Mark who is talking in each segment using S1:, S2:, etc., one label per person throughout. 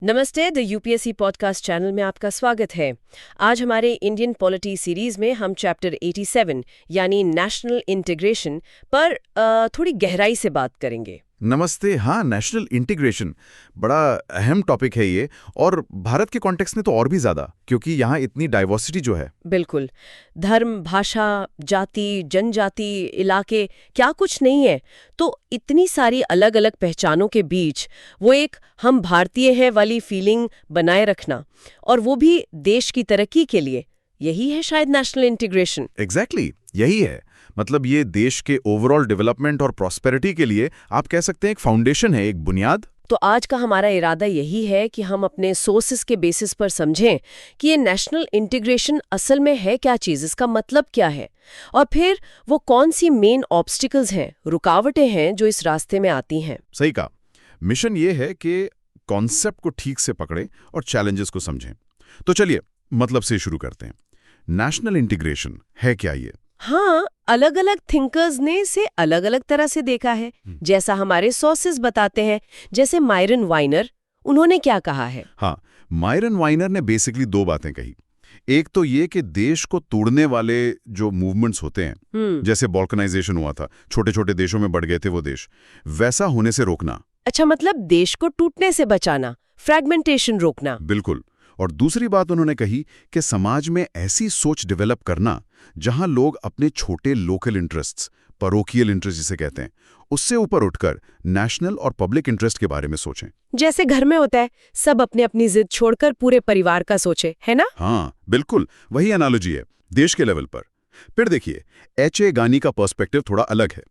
S1: नमस्ते, the UPSC podcast channel में आपका स्वागत है। आज हमारे इंडियन पॉलिटी सीरीज में हम चैप्टर 87 यानी नेशनल इंटीग्रेशन पर थोड़ी गहराई से बात करेंगे।
S2: नमस्ते। हाँ, नेशनल इंटीग्रेशन बड़ा अहम टॉपिक है ये, और भारत के कॉन्टेक्स्ट में तो और भी ज़्यादा, क्योंकि यहाँ इतनी डाइवर्सिटी जो है।
S1: बिल्कुल, धर्म, भाषा, जाति, जनजाति, इलाके, क्या कुछ नहीं है। तो इतनी सारी अलग अलग पहचानों के बीच वो एक हम भारतीय हैं वाली फीलिंग बनाए रखना, और वो भी देश की तरक्की के लिए, यही है शायद नेशनल इंटीग्रेशन।
S2: एग्जैक्टली, यही है। मतलब ये देश के ओवरऑल डेवलपमेंट और प्रॉस्पेरिटी के लिए आप कह सकते हैं एक फाउंडेशन है, एक बुनियाद।
S1: तो आज का हमारा इरादा यही है कि हम अपने सोर्सेस के बेसिस पर समझें कि ये नेशनल इंटीग्रेशन असल में है क्या चीज़, इसका मतलब क्या है, और फिर वो कौन सी मेन ऑब्स्टिकल्स हैं, रुकावटें हैं जो इस रास्ते में आती हैं।
S2: सही कहा। मिशन ये है कि कॉन्सेप्ट को ठीक से पकड़ें और चैलेंजेस को समझें। तो चलिए मतलब से शुरू करते हैं। नेशनल इंटीग्रेशन है क्या ये?
S1: हाँ, अलग अलग थिंकर्स ने इसे अलग अलग तरह से देखा है, जैसा हमारे सोर्सेस बताते हैं। जैसे मायरन वाइनर, उन्होंने क्या कहा है?
S2: हाँ, मायरन वाइनर ने बेसिकली दो बातें कही। एक तो ये कि देश को तोड़ने वाले जो मूवमेंट्स होते हैं, जैसे बॉल्कनाइजेशन हुआ था, छोटे छोटे देशों में बढ़ गए थे वो देश, वैसा होने से रोकना।
S1: अच्छा, मतलब देश को टूटने से बचाना, फ्रैगमेंटेशन रोकना।
S2: बिल्कुल। और दूसरी बात उन्होंने कही कि समाज में ऐसी सोच डेवलप करना जहां लोग अपने छोटे लोकल इंटरेस्ट्स, परोकियल इंटरेस्ट जिसे कहते हैं, उससे ऊपर उठकर नेशनल और पब्लिक इंटरेस्ट के बारे में सोचें।
S1: जैसे घर में होता है, सब अपनी अपनी जिद छोड़कर पूरे परिवार का सोचे, है ना?
S2: हाँ बिल्कुल, वही एनालॉजी है देश के लेवल पर। फिर देखिए, एच.ए. गानी का पर्सपेक्टिव थोड़ा अलग है।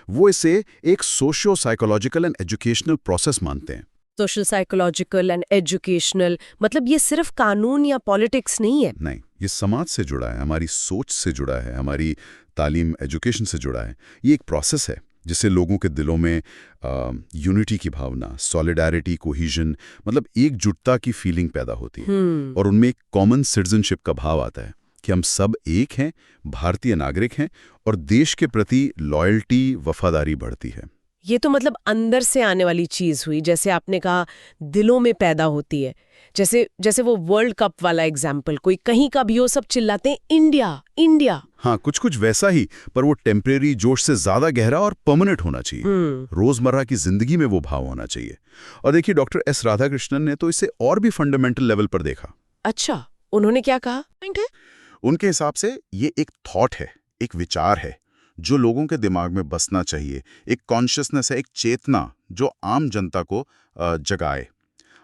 S2: वो इसे एक socio psychological and educational process मानते हैं।
S1: सोशल, साइकोलॉजिकल एंड एजुकेशनल, मतलब ये सिर्फ कानून या पॉलिटिक्स नहीं है।
S2: नहीं, ये समाज से जुड़ा है, हमारी सोच से जुड़ा है, हमारी तालीम, एजुकेशन से जुड़ा है। ये एक प्रोसेस है जिससे लोगों के दिलों में यूनिटी की भावना, सॉलिडारिटी, कोहिजन, मतलब एकजुटता की फीलिंग पैदा होती है, और उनमें एक कॉमन सिटीजनशिप का भाव आता है कि हम सब एक हैं, भारतीय नागरिक हैं, और देश के प्रति लॉयल्टी, वफादारी बढ़ती है।
S1: ये तो मतलब अंदर से आने वाली चीज हुई, जैसे आपने कहा दिलों में पैदा होती है। जैसे जैसे वो वर्ल्ड कप वाला एग्जाम्पल, कोई कहीं का भी हो, सब चिल्लाते हैं इंडिया इंडिया।
S2: हाँ, कुछ कुछ वैसा ही, पर वो टेम्परेरी जोश से ज्यादा गहरा और परमानेंट होना चाहिए। रोजमर्रा की जिंदगी में वो भाव होना चाहिए। और देखिए, डॉक्टर एस राधाकृष्णन ने तो इसे और भी फंडामेंटल लेवल पर देखा।
S1: अच्छा, उन्होंने क्या कहा?
S2: उनके हिसाब से ये एक थॉट है, एक विचार है जो लोगों के दिमाग में बसना चाहिए, एक कॉन्शियसनेस है, एक चेतना जो आम जनता को जगाए।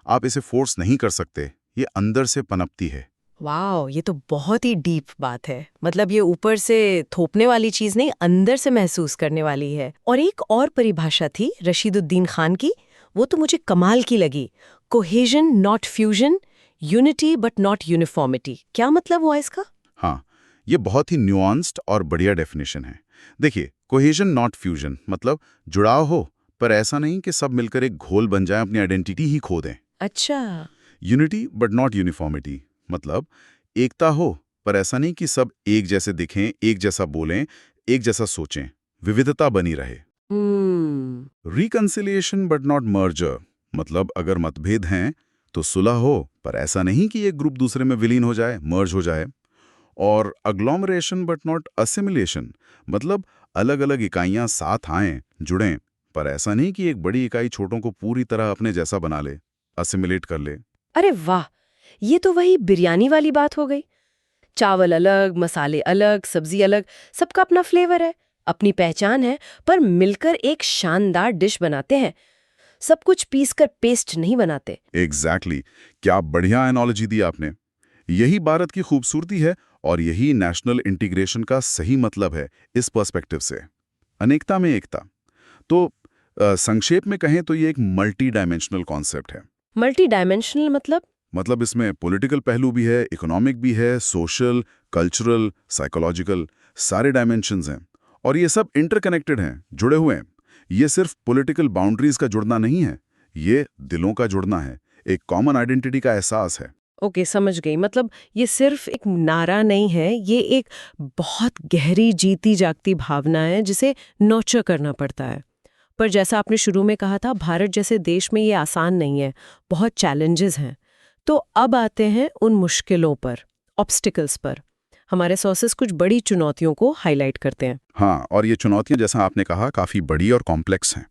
S2: आप इसे फोर्स नहीं कर सकते, ये अंदर से पनपती है।
S1: वाह, ये तो बहुत ही डीप बात है। मतलब ये ऊपर से थोपने वाली चीज नहीं, अंदर से महसूस करने वाली है। और एक और परिभाषा थी रशीदुद्दीन खान की, वो तो मुझे कमाल की लगी। Cohesion not fusion, unity but not uniformity. क्या मतलब हुआ इसका?
S2: हाँ, ये बहुत ही न्यूआंस्ड और बढ़िया डेफिनेशन है। देखिए, कोहेजन नॉट फ्यूजन मतलब जुड़ाव हो, पर ऐसा नहीं कि सब मिलकर एक घोल बन जाए, अपनी आइडेंटिटी ही खो दें।
S1: अच्छा।
S2: यूनिटी बट नॉट यूनिफॉर्मिटी मतलब एकता हो, पर ऐसा नहीं कि सब एक जैसे दिखें, एक जैसा बोलें, एक जैसा सोचें, विविधता बनी रहे। रिकंसिलिएशन बट नॉट मर्जर मतलब अगर मतभेद हैं तो सुलह हो, पर ऐसा नहीं कि एक ग्रुप दूसरे में विलीन हो जाए, मर्ज हो जाए। और अग्लोमरेशन बट नॉट असिमिलेशन मतलब अलग अलग इकाइयां साथ आएं, जुड़ें, पर ऐसा नहीं कि एक बड़ी इकाई छोटों को पूरी तरह अपने जैसा बना ले, असिमिलेट कर ले।
S1: अरे वाह, ये तो वही बिरयानी वाली बात हो गई। चावल अलग, मसाले अलग, सब्जी अलग, सबका अपना फ्लेवर है, अपनी पहचान है, पर मिलकर एक शानदार डिश बनाते हैं। सब कुछ पीसकर पेस्ट नहीं बनाते।
S2: एग्जैक्टली, क्या बढ़िया एनालॉजी दी आपने। यही भारत की खूबसूरती है, और यही नेशनल इंटीग्रेशन का सही मतलब है इस पर्सपेक्टिव से। अनेकता में एकता। तो संक्षेप में कहें तो ये एक मल्टी डायमेंशनल कॉन्सेप्ट है।
S1: मल्टी डायमेंशनल मतलब
S2: इसमें पॉलिटिकल पहलू भी है, इकोनॉमिक भी है, सोशल, कल्चरल, साइकोलॉजिकल, सारे डायमेंशंस हैं, और ये सब इंटरकनेक्टेड हैं, जुड़े हुए हैं। ये सिर्फ पॉलिटिकल बाउंड्रीज का जुड़ना नहीं है, ये दिलों का जुड़ना है, एक कॉमन आइडेंटिटी का एहसास है।
S1: ओके, समझ गई। मतलब ये सिर्फ एक नारा नहीं है, ये एक बहुत गहरी जीती जागती भावना है जिसे नर्चर करना पड़ता है। पर जैसा आपने शुरू में कहा था, भारत जैसे देश में ये आसान नहीं है, बहुत चैलेंजेस हैं। तो अब आते हैं उन मुश्किलों पर, ऑब्स्टिकल्स पर। हमारे सोर्सेस कुछ बड़ी चुनौतियों को हाईलाइट करते हैं।
S2: हाँ, और ये चुनौतियां जैसा आपने कहा काफ़ी बड़ी और कॉम्प्लेक्स हैं।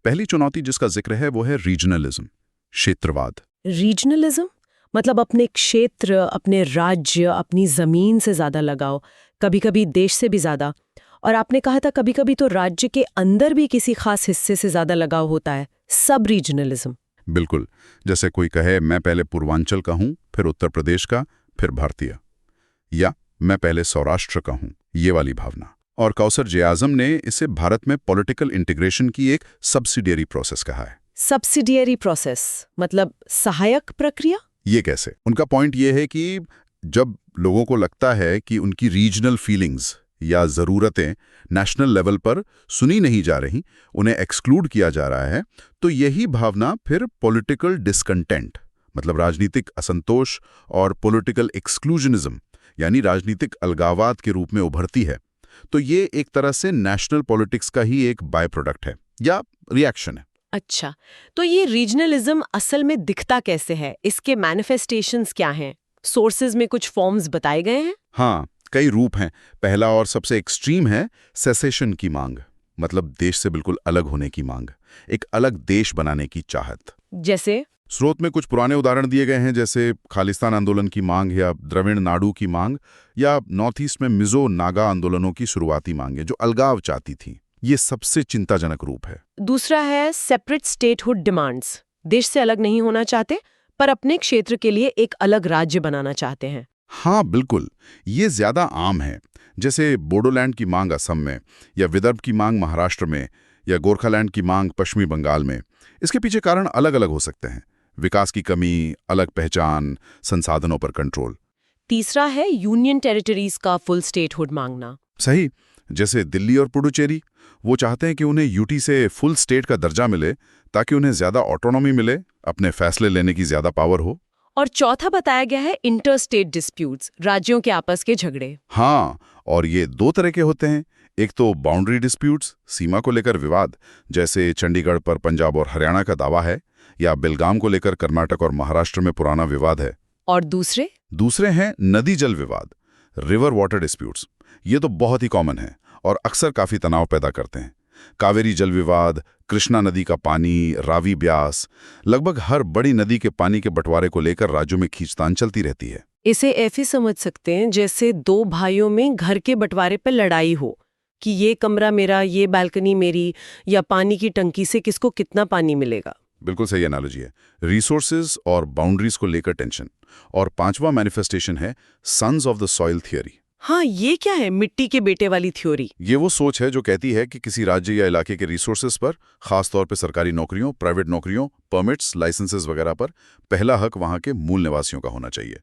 S2: पहली चुनौती जिसका जिक्र है वो है रीजनलिज्म, क्षेत्रवाद।
S1: रीजनलिज्म मतलब अपने क्षेत्र, अपने राज्य, अपनी जमीन से ज्यादा लगाव, कभी-कभी देश से भी ज्यादा। और आपने कहा था कभी-कभी तो राज्य के अंदर भी किसी खास हिस्से से ज्यादा लगाव होता है, सब रीजनलिज्म।
S2: बिल्कुल, जैसे कोई कहे मैं पहले पूर्वांचल का हूँ, फिर उत्तर प्रदेश का, फिर भारतीय, या मैं पहले सौराष्ट्र का हूँ, ये वाली भावना। और कौसर जे आजम ने इसे भारत में पॉलिटिकल इंटीग्रेशन की एक सब्सिडियरी प्रोसेस कहा है।
S1: सब्सिडियरी प्रोसेस मतलब सहायक प्रक्रिया?
S2: ये कैसे? उनका पॉइंट ये है कि जब लोगों को लगता है कि उनकी रीजनल फीलिंग्स या ज़रूरतें नेशनल लेवल पर सुनी नहीं जा रही, उन्हें एक्सक्लूड किया जा रहा है, तो यही भावना फिर पॉलिटिकल डिस्कंटेंट मतलब राजनीतिक असंतोष और पॉलिटिकल एक्सक्लूजनिज्म यानी राजनीतिक अलगावात के रूप में उभरती है। तो ये एक तरह से नेशनल पॉलिटिक्स का ही एक बाय प्रोडक्ट है या रिएक्शन है।
S1: अच्छा, तो ये रीजनलिज्म असल में दिखता कैसे है? इसके मैनिफेस्टेशंस क्या हैं? सोर्सेज में कुछ फॉर्म्स बताए गए हैं?
S2: हाँ, कई रूप हैं। पहला और सबसे एक्सट्रीम है सेसेशन की मांग, मतलब देश से बिल्कुल अलग होने की मांग, एक अलग देश बनाने की चाहत।
S1: जैसे
S2: स्रोत में कुछ पुराने उदाहरण दिए गए हैं, जैसे खालिस्तान आंदोलन की मांग या द्रविड़ नाडु की मांग, या नॉर्थ ईस्ट में मिजो नागा आंदोलनों की शुरुआती मांगें जो अलगाव चाहती थीं। ये सबसे चिंताजनक रूप है।
S1: दूसरा है सेपरेट स्टेटहुड डिमांड्स। देश से अलग नहीं होना चाहते, पर अपने क्षेत्र के लिए एक अलग राज्य बनाना चाहते हैं।
S2: हाँ बिल्कुल, ये ज्यादा आम है। जैसे बोडोलैंड की मांग असम में, या विदर्भ की मांग महाराष्ट्र में, या गोरखालैंड की मांग पश्चिमी बंगाल में। इसके पीछे कारण अलग अलग हो सकते हैं, विकास की कमी, अलग पहचान, संसाधनों पर कंट्रोल।
S1: तीसरा है यूनियन टेरिटरीज का फुल स्टेटहुड मांगना।
S2: सही, जैसे दिल्ली और पुडुचेरी, वो चाहते हैं कि उन्हें यूटी से फुल स्टेट का दर्जा मिले ताकि उन्हें ज्यादा ऑटोनॉमी मिले, अपने फैसले लेने की ज्यादा पावर हो।
S1: और चौथा बताया गया है इंटर स्टेट डिस्प्यूट्स, राज्यों के आपस के झगड़े।
S2: हाँ, और ये दो तरह के होते हैं। एक तो बाउंड्री डिस्प्यूट्स, सीमा को लेकर विवाद, जैसे चंडीगढ़ पर पंजाब और हरियाणा का दावा है, या बेलगाम को लेकर कर्नाटक और महाराष्ट्र में पुराना विवाद है।
S1: और दूसरे
S2: हैं नदी जल विवाद, रिवर वाटर डिस्प्यूट्स। ये तो बहुत ही कॉमन है और अक्सर काफी तनाव पैदा करते हैं। कावेरी जल विवाद, कृष्णा नदी का पानी, रावी ब्यास, लगभग हर बड़ी नदी के पानी के बंटवारे को लेकर राज्यों में खींचतान चलती रहती है।
S1: इसे ऐसे समझ सकते हैं जैसे दो भाइयों में घर के बंटवारे पर लड़ाई हो कि ये कमरा मेरा, ये बालकनी मेरी, या पानी की टंकी से किसको कितना पानी मिलेगा।
S2: बिल्कुल सही एनालॉजी है, रिसोर्सेज और बाउंड्रीज को लेकर टेंशन। और पांचवा मैनिफेस्टेशन है sons of the soil theory.
S1: हाँ, ये क्या है मिट्टी के बेटे वाली थ्योरी?
S2: ये वो सोच है जो कहती है कि किसी राज्य या इलाके के रिसोर्सेज पर, खासतौर पर सरकारी नौकरियों, प्राइवेट नौकरियों, परमिट्स, लाइसेंसेस वगैरह पर पहला हक वहां के मूल निवासियों का होना चाहिए।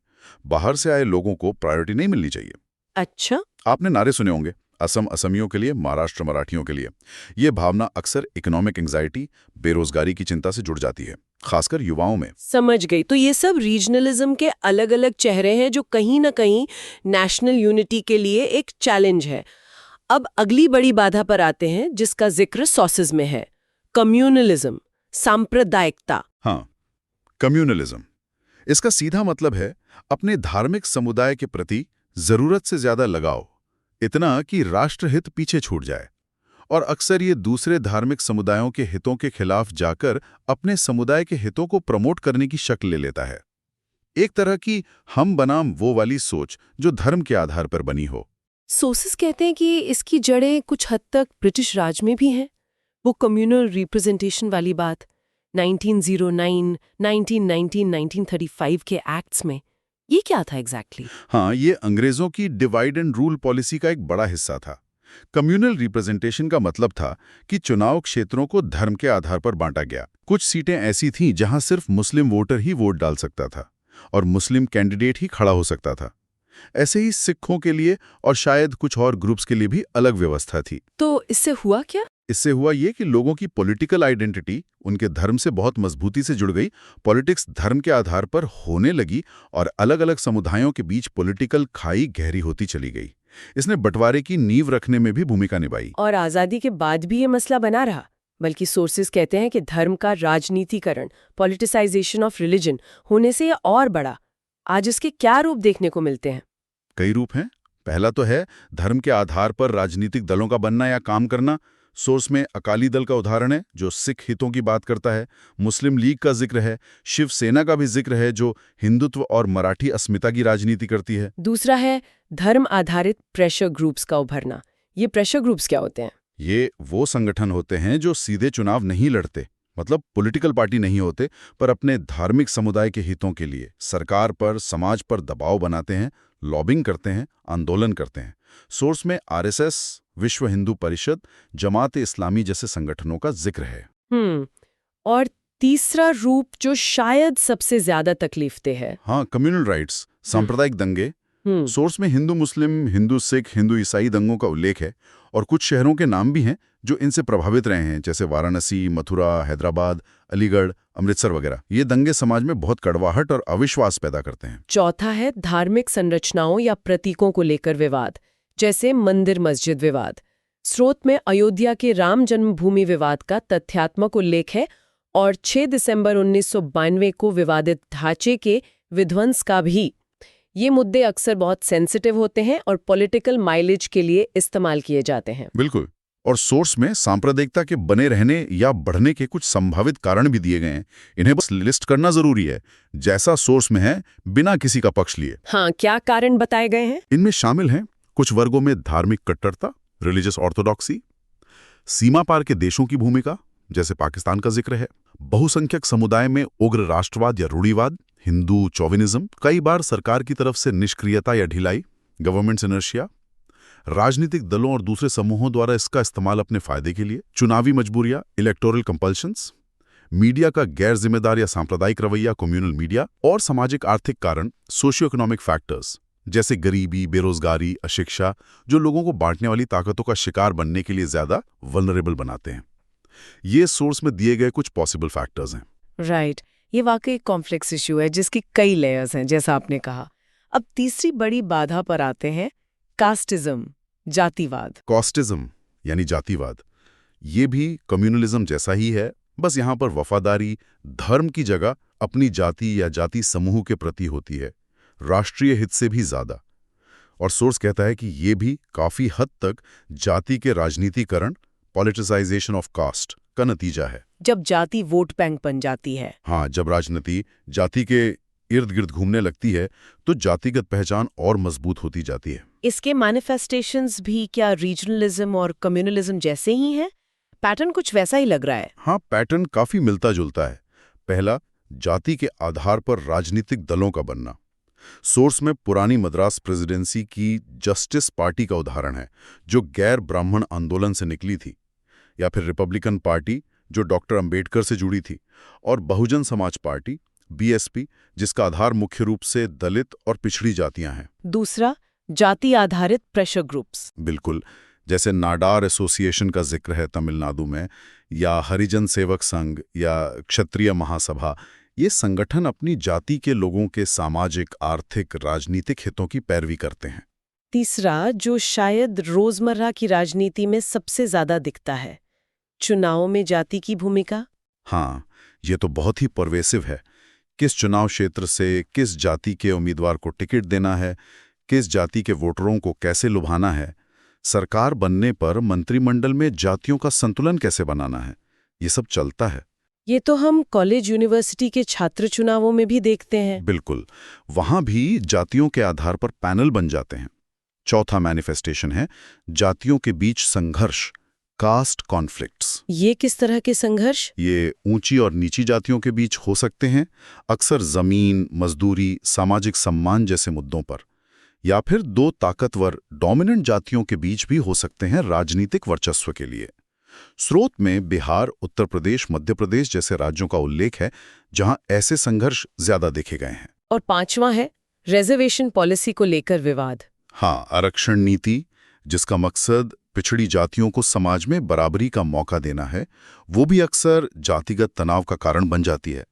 S2: बाहर से आए लोगों को प्रायोरिटी नहीं मिलनी चाहिए।
S1: अच्छा,
S2: आपने नारे सुने होंगे, असम असमियों के लिए, महाराष्ट्र मराठियों के लिए। ये भावना अक्सर इकोनॉमिक एंग्जाइटी, बेरोजगारी की चिंता से जुड़ जाती है, खासकर युवाओं में।
S1: समझ गई। तो ये सब रीजनलिज्म के अलग अलग चेहरे हैं जो कहीं ना कहीं नेशनल यूनिटी के लिए एक चैलेंज है। अब अगली बड़ी बाधा पर आते हैं जिसका जिक्र सॉसेस में है, कम्युनलिज्म, सांप्रदायिकता।
S2: हाँ, कम्युनलिज्म। इसका सीधा मतलब है अपने धार्मिक समुदाय के प्रति जरूरत से ज्यादा लगाव, इतना कि राष्ट्रहित पीछे छूट जाए। और अक्सर ये दूसरे धार्मिक समुदायों के हितों के खिलाफ जाकर अपने समुदाय के हितों को प्रमोट करने की शक्ल ले लेता है। एक तरह की हम बनाम वो वाली सोच जो धर्म के आधार पर बनी हो।
S1: सोर्सेस कहते हैं कि इसकी जड़ें कुछ हद तक ब्रिटिश राज में भी हैं। वो कम्युनल रिप्रेजेंटेशन वाली बात 1909, 1919, 1935 के एक्ट्स में, ये क्या था एग्जैक्टली?
S2: हाँ, ये अंग्रेजों की डिवाइड एंड रूल पॉलिसी का एक बड़ा हिस्सा था। कम्युनल रिप्रेजेंटेशन का मतलब था कि चुनाव क्षेत्रों को धर्म के आधार पर बांटा गया। कुछ सीटें ऐसी थीं जहां सिर्फ मुस्लिम वोटर ही वोट डाल सकता था और मुस्लिम कैंडिडेट ही खड़ा हो सकता था। ऐसे ही सिखों के लिए और शायद कुछ और ग्रुप्स के लिए भी अलग व्यवस्था थी।
S1: तो इससे हुआ क्या?
S2: इससे हुआ ये कि लोगों की पॉलिटिकल आइडेंटिटी उनके धर्म से बहुत मजबूती से जुड़ गई। पॉलिटिक्स धर्म के आधार पर होने लगी और अलग अलग समुदायों के बीच पॉलिटिकल खाई गहरी होती चली गई। इसने बंटवारे की नींव रखने में भी भूमिका निभाई।
S1: और आजादी के बाद भी ये मसला बना रहा, बल्कि सोर्सेज कहते हैं कि धर्म का राजनीतिकरण, पॉलिटिसाइजेशन ऑफ रिलीजन होने से यह और बढ़ा। आज इसके क्या रूप देखने को मिलते हैं?
S2: कई रूप हैं। पहला तो है धर्म के आधार पर राजनीतिक दलों का बनना या काम करना। सोर्स में अकाली दल का उदाहरण है जो सिख हितों की बात करता है, मुस्लिम लीग का जिक्र है, शिवसेना का भी जिक्र है जो हिंदुत्व और मराठी अस्मिता की राजनीति करती है।
S1: दूसरा है धर्म आधारित प्रेशर ग्रुप्स का उभरना। ये प्रेशर ग्रुप्स क्या होते हैं?
S2: ये वो संगठन होते हैं जो सीधे चुनाव नहीं लड़ते, मतलब पॉलिटिकल पार्टी नहीं होते, पर अपने धार्मिक समुदाय के हितों के लिए सरकार पर, समाज पर दबाव बनाते हैं, लॉबिंग करते हैं, आंदोलन करते हैं। सोर्स में आरएसएस, विश्व हिंदू परिषद, जमात-ए-इस्लामी जैसे संगठनों का जिक्र है।
S1: और तीसरा रूप जो शायद सबसे ज्यादा तकलीफदेह है,
S2: हाँ, कम्युनल राइट्स, सांप्रदायिक दंगे। सोर्स में हिंदू मुस्लिम, हिंदू सिख, हिंदू ईसाई दंगों का उल्लेख है और कुछ शहरों के नाम भी हैं जो इनसे प्रभावित रहे हैं, जैसे वाराणसी, मथुरा, हैदराबाद, अलीगढ़, अमृतसर वगैरह। ये दंगे समाज में बहुत कड़वाहट और अविश्वास पैदा करते हैं।
S1: चौथा है धार्मिक संरचनाओं या प्रतीकों को लेकर विवाद, जैसे मंदिर मस्जिद विवाद। स्रोत में अयोध्या के राम जन्मभूमि विवाद का तथ्यात्मक उल्लेख है और 6 दिसंबर 1992 को विवादित ढांचे के विध्वंस का भी। ये मुद्दे अक्सर बहुत सेंसिटिव होते हैं और पॉलिटिकल माइलेज के लिए इस्तेमाल किए जाते हैं।
S2: बिल्कुल। और सोर्स में सांप्रदायिकता के बने रहने या बढ़ने के कुछ संभावित कारण भी दिए गए हैं। इन्हें बस लिस्ट करना जरूरी है, जैसा सोर्स में है, बिना किसी का पक्ष लिए।
S1: हाँ, क्या कारण बताए गए हैं?
S2: इनमें शामिल हैं कुछ वर्गों में धार्मिक कट्टरता, रिलीजियस ऑर्थोडॉक्सी, सीमा पार के देशों की भूमिका, जैसे पाकिस्तान का जिक्र है, बहुसंख्यक समुदाय में उग्र राष्ट्रवाद या रूढ़िवाद, हिंदू चौविनिज्म, कई बार सरकार की तरफ से निष्क्रियता या ढिलाई, गवर्नमेंट इनर्शिया, राजनीतिक दलों और दूसरे समूहों द्वारा इसका इस्तेमाल अपने फायदे के लिए, चुनावी मजबूरियां, इलेक्टोरल कंपल्शंस, मीडिया का गैर जिम्मेदार या सांप्रदायिक रवैया, कम्युनल मीडिया, और सामाजिक आर्थिक कारण, सोशियो इकोनॉमिक फैक्टर्स, जैसे गरीबी, बेरोजगारी, अशिक्षा, जो लोगों को बांटने वाली ताकतों का शिकार बनने के लिए ज्यादा वल्नरेबल बनाते हैं। ये सोर्स में दिए गए कुछ पॉसिबल फैक्टर्स हैं।
S1: राइट। ये वाकई कॉम्प्लेक्स इशू है जिसकी कई लेयर्स हैं, जैसा आपने कहा। अब तीसरी बड़ी बाधा पर आते हैं, कास्टिज्म, जातिवाद।
S2: कॉस्टिज्म यानी जातिवाद, ये भी कम्युनलिज्म जैसा ही है, बस यहाँ पर वफादारी धर्म की जगह अपनी जाति या जाति समूह के प्रति होती है, राष्ट्रीय हित से भी ज्यादा। और सोर्स कहता है कि ये भी काफी हद तक जाति के राजनीतिकरण, पॉलिटिसाइजेशन ऑफ कास्ट का नतीजा है।
S1: जब जाति वोट बैंक बन जाती है।
S2: हाँ, जब राजनीति जाति के इर्द गिर्द घूमने लगती है तो जातिगत पहचान और मजबूत होती जाती है।
S1: इसके मैनिफेस्टेशंस भी क्या रीजनलिज्म और कम्युनलिज्म जैसे ही हैं? पैटर्न कुछ वैसा ही लग रहा है।
S2: हाँ, पैटर्न काफी मिलता जुलता है। पहला, जाति के आधार पर राजनीतिक दलों का बनना। सोर्स में पुरानी मद्रास प्रेसिडेंसी की जस्टिस पार्टी का उदाहरण है, जो गैर ब्राह्मण आंदोलन से निकली थी, या फिर रिपब्लिकन पार्टी जो डॉक्टर अंबेडकर से जुड़ी थी, और बहुजन समाज पार्टी बीएसपी, जिसका आधार मुख्य रूप से दलित और पिछड़ी जातियां हैं।
S1: दूसरा, जाति आधारित प्रेशर ग्रुप्स।
S2: बिल्कुल, जैसे नाडार एसोसिएशन का जिक्र है तमिलनाडु में, या हरिजन सेवक संघ या क्षत्रिय महासभा। ये संगठन अपनी जाति के लोगों के सामाजिक, आर्थिक, राजनीतिक हितों की पैरवी करते हैं।
S1: तीसरा, जो शायद रोजमर्रा की राजनीति में सबसे ज्यादा दिखता है, चुनाव में जाति की भूमिका।
S2: हाँ, ये तो बहुत ही परवेसिव है। किस चुनाव क्षेत्र से किस जाति के उम्मीदवार को टिकट देना है, किस जाति के वोटरों को कैसे लुभाना है, सरकार बनने पर मंत्रिमंडल में जातियों का संतुलन कैसे बनाना है, ये सब चलता है।
S1: ये तो हम कॉलेज यूनिवर्सिटी के छात्र चुनावों में भी देखते हैं।
S2: बिल्कुल, वहां भी जातियों के आधार पर पैनल बन जाते हैं। चौथा मैनिफेस्टेशन है जातियों के बीच संघर्ष, कास्ट कॉन्फ्लिक्ट्स।
S1: ये किस तरह के संघर्ष?
S2: ये ऊंची और नीची जातियों के बीच हो सकते हैं, अक्सर जमीन, मजदूरी, सामाजिक सम्मान जैसे मुद्दों पर, या फिर दो ताकतवर डोमिनेंट जातियों के बीच भी हो सकते हैं राजनीतिक वर्चस्व के लिए। स्रोत में बिहार, उत्तर प्रदेश, मध्य प्रदेश जैसे राज्यों का उल्लेख है जहां ऐसे संघर्ष ज्यादा देखे गए हैं।
S1: और पांचवा है रिजर्वेशन पॉलिसी को लेकर विवाद।
S2: हाँ, आरक्षण नीति, जिसका मकसद पिछड़ी जातियों को समाज में बराबरी का मौका देना है, वो भी अक्सर जातिगत तनाव का कारण बन जाती है।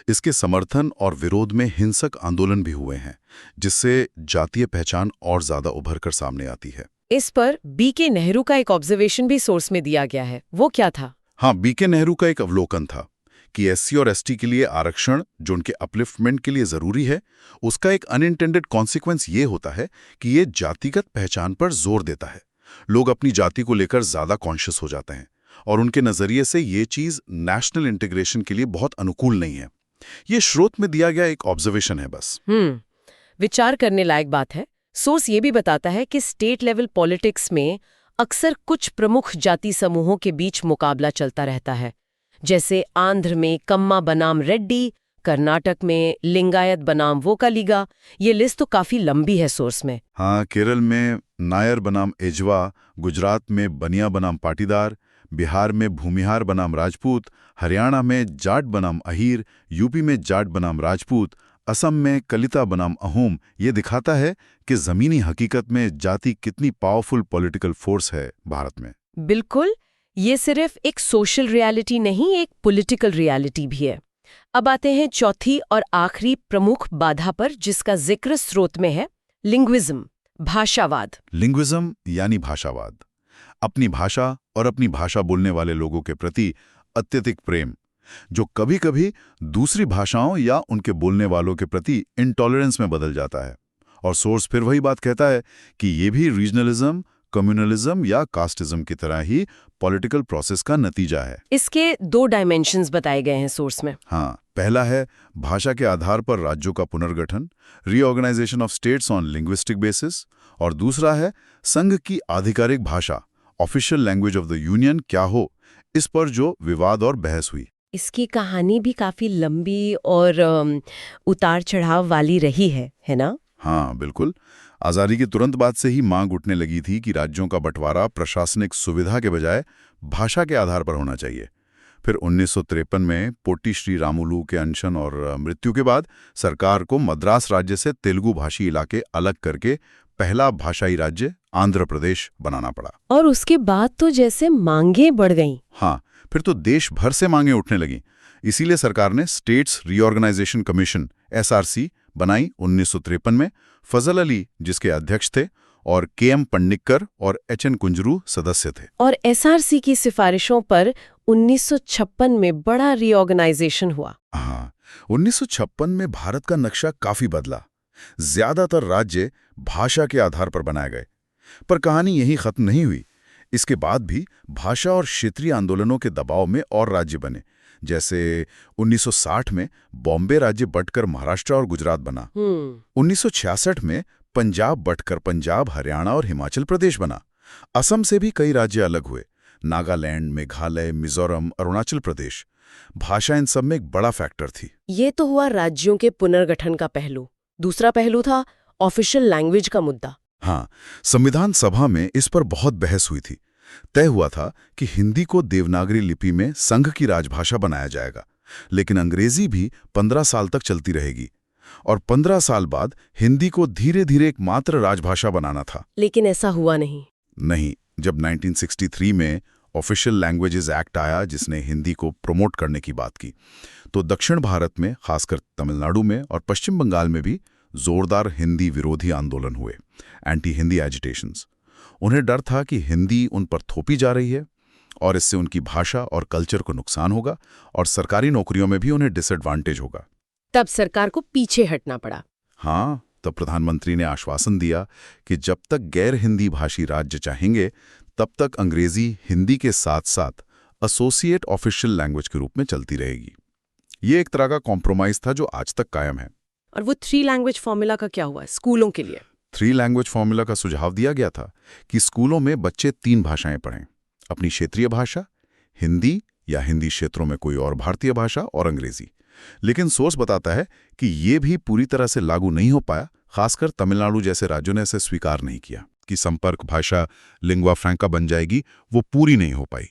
S2: इसके समर्थन और विरोध में हिंसक आंदोलन भी हुए हैं, जिससे जातीय पहचान और ज्यादा उभर कर सामने आती है।
S1: इस पर बी.के. नेहरू का एक ऑब्जर्वेशन भी सोर्स में दिया गया है। वो क्या था?
S2: हाँ, बीके नेहरू का एक अवलोकन था कि एससी और एसटी के लिए आरक्षण जो उनके अपलिफ्टमेंट के लिए जरूरी है, उसका एक अनइंटेंडेड कॉन्सिक्वेंस ये होता है कि ये जातिगत पहचान पर जोर देता है। लोग अपनी जाति को लेकर ज्यादा कॉन्शियस हो जाते हैं और उनके नजरिए से ये चीज नेशनल इंटीग्रेशन के लिए बहुत अनुकूल नहीं है। ये स्रोत में दिया गया एक ऑब्जर्वेशन है बस।
S1: विचार करने लायक बात है। सोर्स ये भी बताता है कि स्टेट लेवल पॉलिटिक्स में अक्सर कुछ प्रमुख जाति समूहों के बीच मुकाबला चलता रहता है, जैसे आंध्र में कम्मा बनाम रेड्डी, कर्नाटक में लिंगायत बनाम वोकालिगा। ये लिस्ट तो काफी लंबी है सोर्स में।
S2: हाँ, केरल में नायर बनाम एजवा, गुजरात में बनिया बनाम पाटीदार, बिहार में भूमिहार बनाम राजपूत, हरियाणा में जाट बनाम अहीर, यूपी में जाट बनाम राजपूत, असम में कलिता बनाम अहोम। ये दिखाता है कि जमीनी हकीकत में जाति कितनी पावरफुल पॉलिटिकल फोर्स है भारत में।
S1: बिल्कुल, ये सिर्फ एक सोशल रियलिटी नहीं, एक पॉलिटिकल रियलिटी भी है। अब आते हैं चौथी और आखिरी प्रमुख बाधा पर, जिसका जिक्र स्रोत में है, लिंग्विज्म, भाषावाद।
S2: लिंग्विज्म यानी भाषावाद, अपनी भाषा और अपनी भाषा बोलने वाले लोगों के प्रति अत्यधिक प्रेम, जो कभी-कभी दूसरी भाषाओं या उनके बोलने वालों के प्रति इंटॉलरेंस में बदल जाता है। और सोर्स फिर वही बात कहता है कि ये भी रीजनलिज्म, कम्युनलिज्म या कास्टिज्म की तरह ही पॉलिटिकल प्रोसेस का नतीजा है।
S1: इसके 2 डायमेंशंस बताए गए हैं सोर्स में।
S2: हाँ, पहला है भाषा के आधार पर राज्यों का पुनर्गठन, reorganisation of states on linguistic basis, और दूसरा है संघ की आधिकारिक भाषा, official language of the union क्या हो, इस पर जो विवाद और बहस हुई।
S1: इसकी कहानी भी काफी लंबी और उतार चढ़ाव वाली रही है ना?
S2: हाँ, बिल्कुल। आज़ादी के तुरंत बाद से ही मांग उठने लगी थी कि राज्यों का बंटवारा प्रशासनिक सुविधा के बजाय भाषा के आधार पर होना चाहिए। फिर 1953 में पोट्टी श्री रामुलु के अनशन और मृत्यु के बाद सरकार को मद्रास राज्य से तेलुगु भाषी इलाके अलग करके पहला भाषाई राज्य आंध्र प्रदेश बनाना पड़ा।
S1: और उसके बाद तो जैसे मांगें बढ़ गईं।
S2: हाँ, फिर तो देश भर से मांगें उठने लगीं। इसीलिए सरकार ने स्टेट्स रीऑर्गेनाइजेशन कमीशन (एसआरसी) बनाई 1953 में। फजल अली जिसके अध्यक्ष थे और के.एम. पन्निक्कर और एच.एन. कुंजरू सदस्य थे।
S1: और एसआरसी की सिफारिशों पर 1956 में बड़ा रीऑर्गेनाइजेशन हुआ।
S2: हाँ, 1956 में भारत का नक्शा काफी बदला। ज्यादातर राज्य भाषा के आधार पर बनाए गए। पर कहानी यहीं खत्म नहीं हुई। इसके बाद भी भाषा और क्षेत्रीय आंदोलनों के दबाव में और राज्य बने। जैसे 1960 में बॉम्बे राज्य बंटकर महाराष्ट्र और गुजरात बना। 1966 में पंजाब बंटकर पंजाब, हरियाणा और हिमाचल प्रदेश बना। असम से भी कई राज्य अलग हुए, नागालैंड, मेघालय, मिजोरम, अरुणाचल प्रदेश। भाषा इन सब में एक बड़ा फैक्टर थी।
S1: ये तो हुआ राज्यों के पुनर्गठन का पहलू। दूसरा पहलू था ऑफिशियल लैंग्वेज का मुद्दा।
S2: हाँ, संविधान सभा में इस पर बहुत बहस हुई थी। तय हुआ था कि हिंदी को देवनागरी लिपि में संघ की राजभाषा बनाया जाएगा, लेकिन अंग्रेजी भी 15 साल तक चलती रहेगी। और 15 साल बाद हिंदी को धीरे धीरे एक मात्र राजभाषा बनाना था।
S1: लेकिन ऐसा हुआ नहीं।
S2: जब 1963 में ऑफिशियल लैंग्वेजेस एक्ट आया, जिसने हिंदी को प्रमोट करने की बात की, तो दक्षिण भारत में, खासकर तमिलनाडु में और पश्चिम बंगाल में भी जोरदार हिंदी विरोधी आंदोलन हुए, एंटी हिंदी एजिटेशंस। उन्हें डर था कि हिंदी उन पर थोपी जा रही है और इससे उनकी भाषा और कल्चर को नुकसान होगा और सरकारी नौकरियों में भी उन्हें डिसएडवांटेज होगा।
S1: तब सरकार को पीछे हटना पड़ा।
S2: हाँ, तब प्रधानमंत्री ने आश्वासन दिया कि जब तक गैर हिंदी भाषी राज्य चाहेंगे, तब तक अंग्रेजी हिंदी के साथ साथ एसोसिएट ऑफिशियल लैंग्वेज के रूप में चलती रहेगी। ये एक तरह का कॉम्प्रोमाइज था जो आज तक कायम है।
S1: और वो 3 लैंग्वेज फॉर्मूला का क्या हुआ स्कूलों के लिए?
S2: 3 लैंग्वेज फॉर्मूला का सुझाव दिया गया था कि स्कूलों में बच्चे 3 भाषाएं पढ़ें, अपनी क्षेत्रीय भाषा, हिंदी या हिंदी क्षेत्रों में कोई और भारतीय भाषा, और अंग्रेजी। लेकिन सोर्स बताता है कि ये भी पूरी तरह से लागू नहीं हो पाया। खासकर तमिलनाडु जैसे राज्यों ने इसे स्वीकार नहीं किया कि संपर्क भाषा लिंगुआ फ्रैंका बन जाएगी। वो पूरी नहीं हो पाई।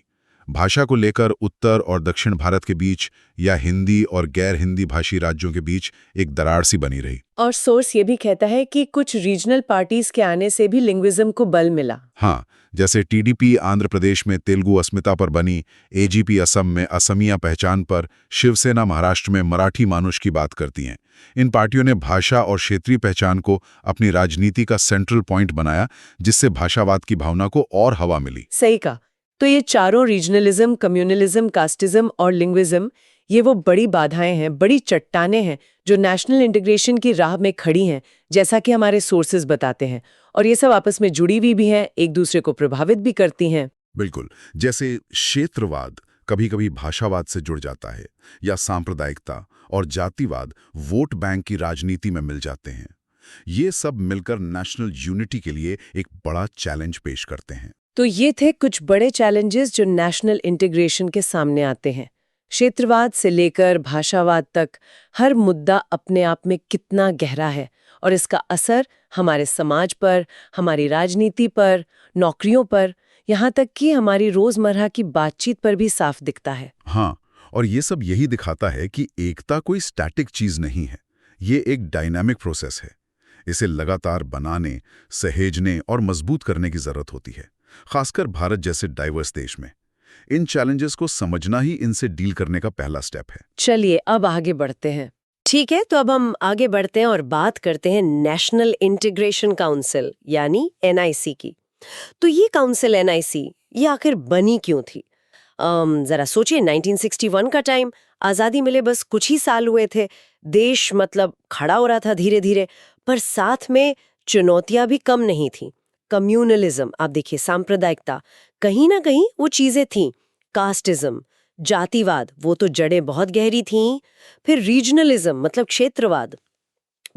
S2: भाषा को लेकर उत्तर और दक्षिण भारत के बीच या हिंदी और गैर हिंदी भाषी राज्यों के बीच एक दरार सी बनी रही।
S1: और सोर्स ये भी कहता है कि कुछ रीजनल पार्टीज के आने से भी लिंग्विज्म को बल मिला।
S2: हाँ, जैसे टीडीपी आंध्र प्रदेश में तेलुगु अस्मिता पर बनी, एजीपी असम में असमिया पहचान पर, शिवसेना महाराष्ट्र में मराठी मानुष की बात करती हैं। इन पार्टियों ने भाषा और क्षेत्रीय पहचान को अपनी राजनीति का सेंट्रल पॉइंट बनाया, जिससे भाषावाद की भावना को और हवा मिली।
S1: सही कहा। तो ये चारों रीजनलिज्म, कम्युनलिज्म, कास्टिज्म और लिंग्विज्म, ये वो बड़ी बाधाएं हैं, बड़ी चट्टानें हैं जो नेशनल इंटीग्रेशन की राह में खड़ी हैं, जैसा कि हमारे सोर्सेज बताते हैं। और ये सब आपस में जुड़ी हुई भी हैं, एक दूसरे को प्रभावित भी करती हैं।
S2: बिल्कुल, जैसे क्षेत्रवाद कभी-कभी भाषावाद से जुड़ जाता है, या सांप्रदायिकता और जातिवाद वोट बैंक की राजनीति में मिल जाते हैं। ये सब मिलकर नेशनल यूनिटी के लिए एक बड़ा चैलेंज पेश करते हैं।
S1: तो ये थे कुछ बड़े चैलेंजेस जो नेशनल इंटीग्रेशन के सामने आते हैं। क्षेत्रवाद से लेकर भाषावाद तक हर मुद्दा अपने आप में कितना गहरा है और इसका असर हमारे समाज पर, हमारी राजनीति पर, नौकरियों पर, यहाँ तक कि हमारी रोजमर्रा की बातचीत पर भी साफ दिखता है।
S2: हाँ, और ये सब यही दिखाता है कि एकता कोई स्टैटिक चीज नहीं है। ये एक डायनामिक प्रोसेस है। इसे लगातार बनाने, सहेजने और मजबूत करने की जरूरत होती है, खासकर भारत जैसे डाइवर्स देश में। इन चैलेंजेस को समझना ही इनसे डील करने का पहला स्टेप है।
S1: चलिए अब आगे बढ़ते हैं। ठीक है, तो अब हम आगे बढ़ते हैं और बात करते हैं नेशनल इंटीग्रेशन काउंसिल यानी NIC की। तो ये काउंसिल NIC ये आखिर बनी क्यों थी? जरा सोचिए, 1961 का टाइम, आज़ादी मिले बस कुछ ही साल हुए थे, देश मतलब खड़ा हो रहा था धीरे धीरे, पर साथ में चुनौतियां भी कम नहीं थीं। कम्युनलिज्म, आप देखिए, सांप्रदायिकता, कहीं ना कहीं वो चीजें थीं। कास्टिज्म, जातिवाद, वो तो जड़ें बहुत गहरी थीं। फिर रीजनलिज्म मतलब क्षेत्रवाद,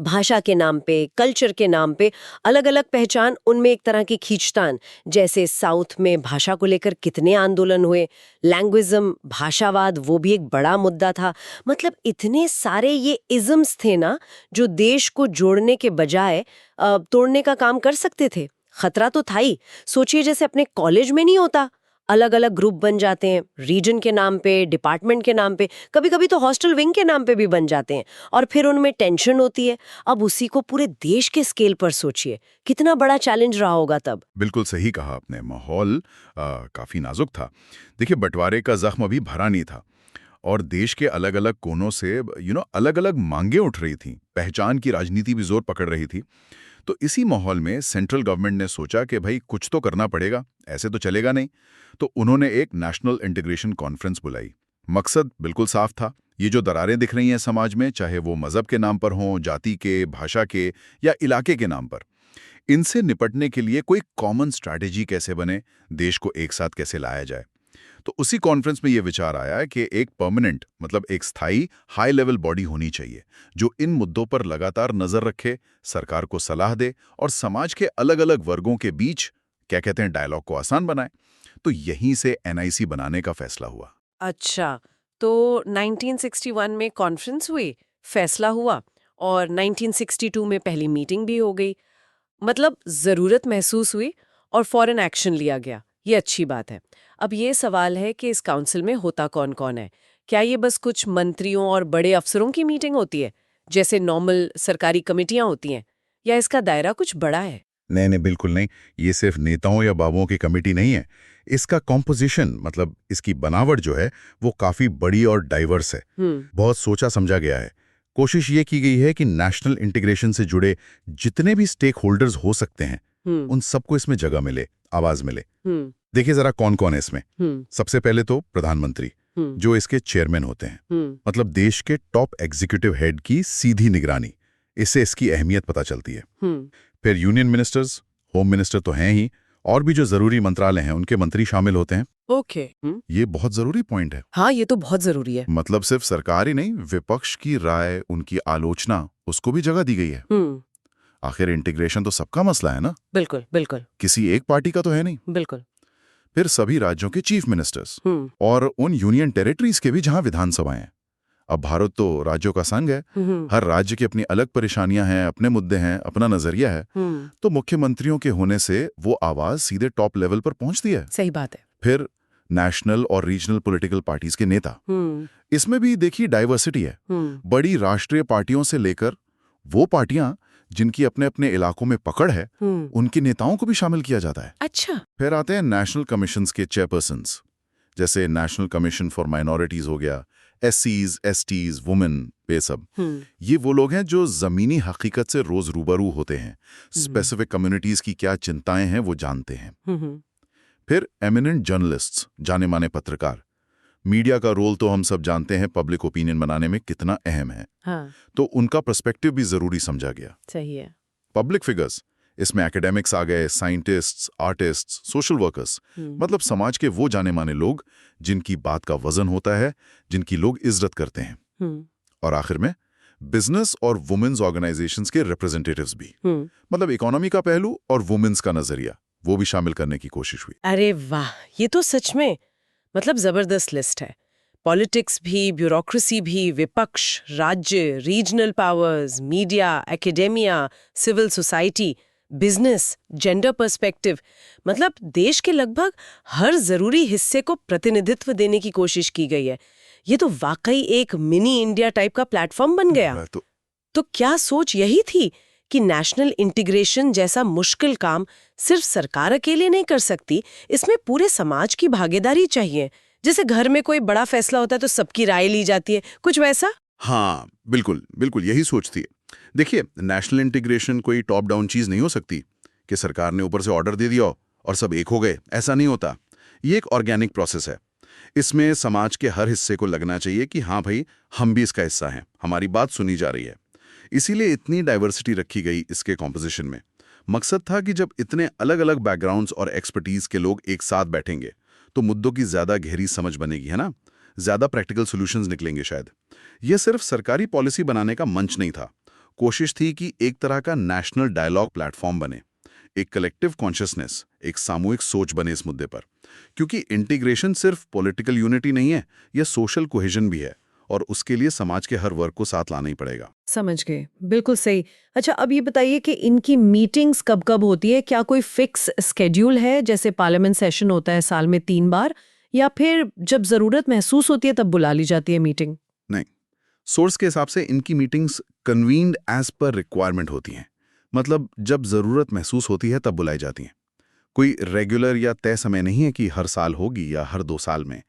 S1: भाषा के नाम पे, कल्चर के नाम पे अलग अलग पहचान, उनमें एक तरह की खींचतान। जैसे साउथ में भाषा को लेकर कितने आंदोलन हुए। लैंग्विज्म, भाषावाद, वो भी एक बड़ा मुद्दा था। मतलब इतने सारे ये इज़म्स थे ना, जो देश को जोड़ने के बजाय तोड़ने का काम कर सकते थे। खतरा तो था ही। सोचिए, जैसे अपने कॉलेज में नहीं होता, अलग अलग ग्रुप बन जाते हैं, रीजन के नाम पे, डिपार्टमेंट के नाम पे, कभी कभी तो हॉस्टल विंग के नाम पे भी बन जाते हैं, और फिर उनमें टेंशन होती है। अब उसी को पूरे देश के स्केल पर सोचिए, कितना बड़ा चैलेंज रहा होगा तब।
S2: बिल्कुल सही कहा आपने, माहौल काफी नाजुक था। देखिए, बंटवारे का जख्म अभी भरा नहीं था और देश के अलग अलग कोनों से अलग अलग मांगे उठ रही थी, पहचान की राजनीति भी जोर पकड़ रही थी। तो इसी माहौल में सेंट्रल गवर्नमेंट ने सोचा कि भाई कुछ तो करना पड़ेगा, ऐसे तो चलेगा नहीं। तो उन्होंने एक नेशनल इंटीग्रेशन कॉन्फ्रेंस बुलाई। मकसद बिल्कुल साफ था, ये जो दरारें दिख रही हैं समाज में, चाहे वो मजहब के नाम पर हों, जाति के, भाषा के या इलाके के नाम पर, इनसे निपटने के लिए कोई कॉमन स्ट्रैटेजी कैसे बने, देश को एक साथ कैसे लाया जाए। तो उसी कॉन्फ्रेंस में ये विचार आया कि एक परमानेंट मतलब एक स्थायी हाई लेवल बॉडी होनी चाहिए जो इन मुद्दों पर लगातार नजर रखे, सरकार को सलाह दे और समाज के अलग अलग वर्गों के बीच क्या कहते हैं डायलॉग को आसान बनाए। तो यहीं से NIC बनाने का फैसला हुआ।
S1: अच्छा, तो 1961 में कॉन्फ्रेंस हुई, फैसला हुआ, और 1962 में पहली मीटिंग भी हो गई। मतलब ज़रूरत महसूस हुई और फौरन एक्शन लिया गया। ये अच्छी बात है। अब ये सवाल है कि इस काउंसिल में होता कौन कौन है? क्या ये बस कुछ मंत्रियों और बड़े अफसरों की मीटिंग होती है, जैसे नॉर्मल सरकारी कमेटियां होती हैं, या इसका दायरा कुछ बड़ा है?
S2: नहीं नहीं, बिल्कुल नहीं। ये सिर्फ नेताओं या बाबुओं की कमेटी नहीं है। इसका कॉम्पोजिशन मतलब इसकी बनावट जो है वो काफी बड़ी और डाइवर्स है। बहुत सोचा समझा गया है। कोशिश ये की गई है कि नेशनल इंटीग्रेशन से जुड़े जितने भी स्टेक होल्डर्स हो सकते हैं उन सबको इसमें जगह मिले, आवाज मिले। देखिए जरा कौन कौन है इसमें। सबसे पहले तो प्रधानमंत्री, जो इसके चेयरमैन होते हैं, मतलब देश के टॉप एग्जीक्यूटिव हेड की सीधी निगरानी, इससे इसकी अहमियत पता चलती है। फिर यूनियन मिनिस्टर्स, होम मिनिस्टर तो हैं ही, और भी जो जरूरी मंत्रालय हैं उनके मंत्री शामिल होते हैं।
S1: ओके।
S2: ये बहुत जरूरी पॉइंट है।
S1: हाँ, ये तो बहुत जरूरी है।
S2: मतलब सिर्फ सरकार ही नहीं, विपक्ष की राय, उनकी आलोचना, उसको भी जगह दी गई है। आखिर इंटीग्रेशन तो सबका मसला है ना।
S1: बिल्कुल बिल्कुल।
S2: किसी एक पार्टी का तो है नहीं।
S1: बिल्कुल।
S2: फिर सभी राज्यों के चीफ मिनिस्टर्स और उन यूनियन टेरिटरीज के भी जहां विधानसभाएं हैं। अब भारत तो राज्यों का संघ है, हर राज्य की अपनी अलग परेशानियां हैं, अपने मुद्दे हैं, अपना नजरिया है। तो मुख्यमंत्रियों के होने से वो आवाज सीधे टॉप लेवल पर पहुंचती है।
S1: सही बात है।
S2: फिर नेशनल और रीजनल पॉलिटिकल पार्टीज के नेता, इसमें भी देखिए डाइवर्सिटी है। बड़ी राष्ट्रीय पार्टियों से लेकर वो पार्टियां जिनकी अपने अपने इलाकों में पकड़ है, उनके नेताओं को भी शामिल किया जाता है।
S1: अच्छा।
S2: फिर आते हैं नेशनल कमीशंस के चेयरपर्सन्स, जैसे नेशनल कमीशन फॉर माइनॉरिटीज हो गया, SCs, STs, वुमेन, ये सब। ये वो लोग हैं जो जमीनी हकीकत से रोज रूबरू होते हैं, स्पेसिफिक कम्युनिटीज की क्या चिंताएं हैं वो जानते हैं। फिर एमिनेंट जर्नलिस्ट्स, जाने माने पत्रकार। मीडिया का रोल तो हम सब जानते हैं पब्लिक ओपिनियन बनाने में कितना अहम है।
S1: हाँ,
S2: तो उनका पर्सपेक्टिव भी जरूरी समझा गया।
S1: सही है।
S2: पब्लिक फिगर्स, इसमें एकेडमिक्स आ गए, साइंटिस्ट्स, आर्टिस्ट्स, सोशल वर्कर्स, मतलब समाज के वो जाने माने लोग जिनकी बात का वजन होता है, जिनकी लोग इज्जत करते हैं। और आखिर में बिजनेस और वुमेन्स ऑर्गेनाइजेशंस के रिप्रेजेंटेटिव्स भी, मतलब इकोनॉमी का पहलू और वुमेन्स का नजरिया, वो भी शामिल करने की कोशिश हुई।
S1: अरे वाह, ये तो सच में मतलब जबरदस्त लिस्ट है। पॉलिटिक्स भी, ब्यूरोक्रेसी भी, विपक्ष, राज्य, regional powers, media, academia, civil society, business, gender perspective, मतलब देश के लगभग हर जरूरी हिस्से को प्रतिनिधित्व देने की कोशिश की गई है। ये तो वाकई एक मिनी इंडिया टाइप का प्लेटफॉर्म बन गया। तो क्या सोच यही थी कि नेशनल इंटीग्रेशन जैसा मुश्किल काम सिर्फ सरकार अकेले नहीं कर सकती, इसमें पूरे समाज की भागीदारी चाहिए। जैसे घर में कोई बड़ा फैसला होता है तो सबकी राय ली जाती है, कुछ वैसा?
S2: हाँ, बिल्कुल बिल्कुल यही सोचती है। देखिए, नेशनल इंटीग्रेशन कोई टॉप डाउन चीज नहीं हो सकती कि सरकार ने ऊपर से ऑर्डर दे दिया और सब एक हो गए, ऐसा नहीं होता। ये एक ऑर्गेनिक प्रोसेस है। इसमें समाज के हर हिस्से को लगना चाहिए कि हाँ भाई, हम भी इसका हिस्सा हैं, हमारी बात सुनी जा रही है। इसीलिए इतनी डाइवर्सिटी रखी गई इसके कॉम्पोजिशन में। मकसद था कि जब इतने अलग अलग बैकग्राउंड्स और एक्सपर्टीज के लोग एक साथ बैठेंगे तो मुद्दों की ज्यादा गहरी समझ बनेगी, है ना, ज्यादा प्रैक्टिकल सॉल्यूशंस निकलेंगे शायद। यह सिर्फ सरकारी पॉलिसी बनाने का मंच नहीं था, कोशिश थी कि एक तरह का नेशनल डायलॉग प्लेटफॉर्म बने, एक कलेक्टिव कॉन्शियसनेस, एक सामूहिक सोच बने इस मुद्दे पर। क्योंकि इंटीग्रेशन सिर्फ पॉलिटिकल यूनिटी नहीं है, यह सोशल कोहेजन भी है, और उसके लिए समाज के हर वर्ग को साथ लाना ही पड़ेगा।
S1: समझ गए, बिल्कुल सही। अच्छा, अब ये बताइए कि इनकी मीटिंग्स कब कब होती है? क्या कोई फिक्स स्केड्यूल है, जैसे पार्लियामेंट सेशन होता है साल में 3 बार, या फिर जब जरूरत महसूस होती है तब बुला ली जाती है मीटिंग?
S2: नहीं, सोर्स के हिसाब से इनकी meetings convened as per requirement होती हैं, मतलब जब जरूरत महसूस होती है तब बुलाई जाती हैं। कोई रेगुलर या तय समय नहीं है कि हर साल होगी या हर 2 साल में।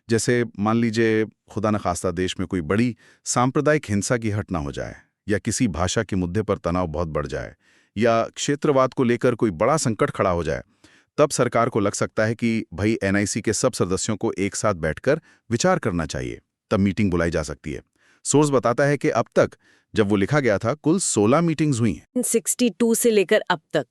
S2: जैसे मान लीजिए, खुदा न खास्ता देश में कोई बड़ी सांप्रदायिक हिंसा की घटना हो जाए, या किसी भाषा के मुद्दे पर तनाव बहुत बढ़ जाए, या क्षेत्रवाद को लेकर कोई बड़ा संकट खड़ा हो जाए, तब सरकार को लग सकता है कि भाई एनआईसी के सब सदस्यों को एक साथ बैठकर विचार करना चाहिए, तब मीटिंग बुलाई जा सकती है। सोर्स बताता है कि अब तक जब वो लिखा गया था कुल 16 मीटिंग्स हुई हैं।
S1: 62 से लेकर अब तक,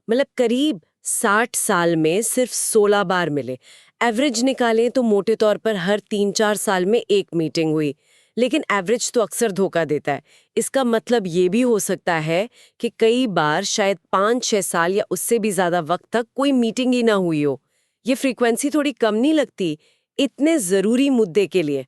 S1: मतलब करीब 60 साल में सिर्फ 16 बार मिले। एवरेज निकालें तो मोटे तौर पर हर 3-4 साल में एक मीटिंग हुई, लेकिन एवरेज तो अक्सर धोखा देता है। इसका मतलब ये भी हो सकता है कि कई बार शायद 5-6 साल या उससे भी ज्यादा वक्त तक कोई मीटिंग ही ना हुई हो। ये फ्रीक्वेंसी थोड़ी कम नहीं लगती इतने जरूरी मुद्दे के लिए?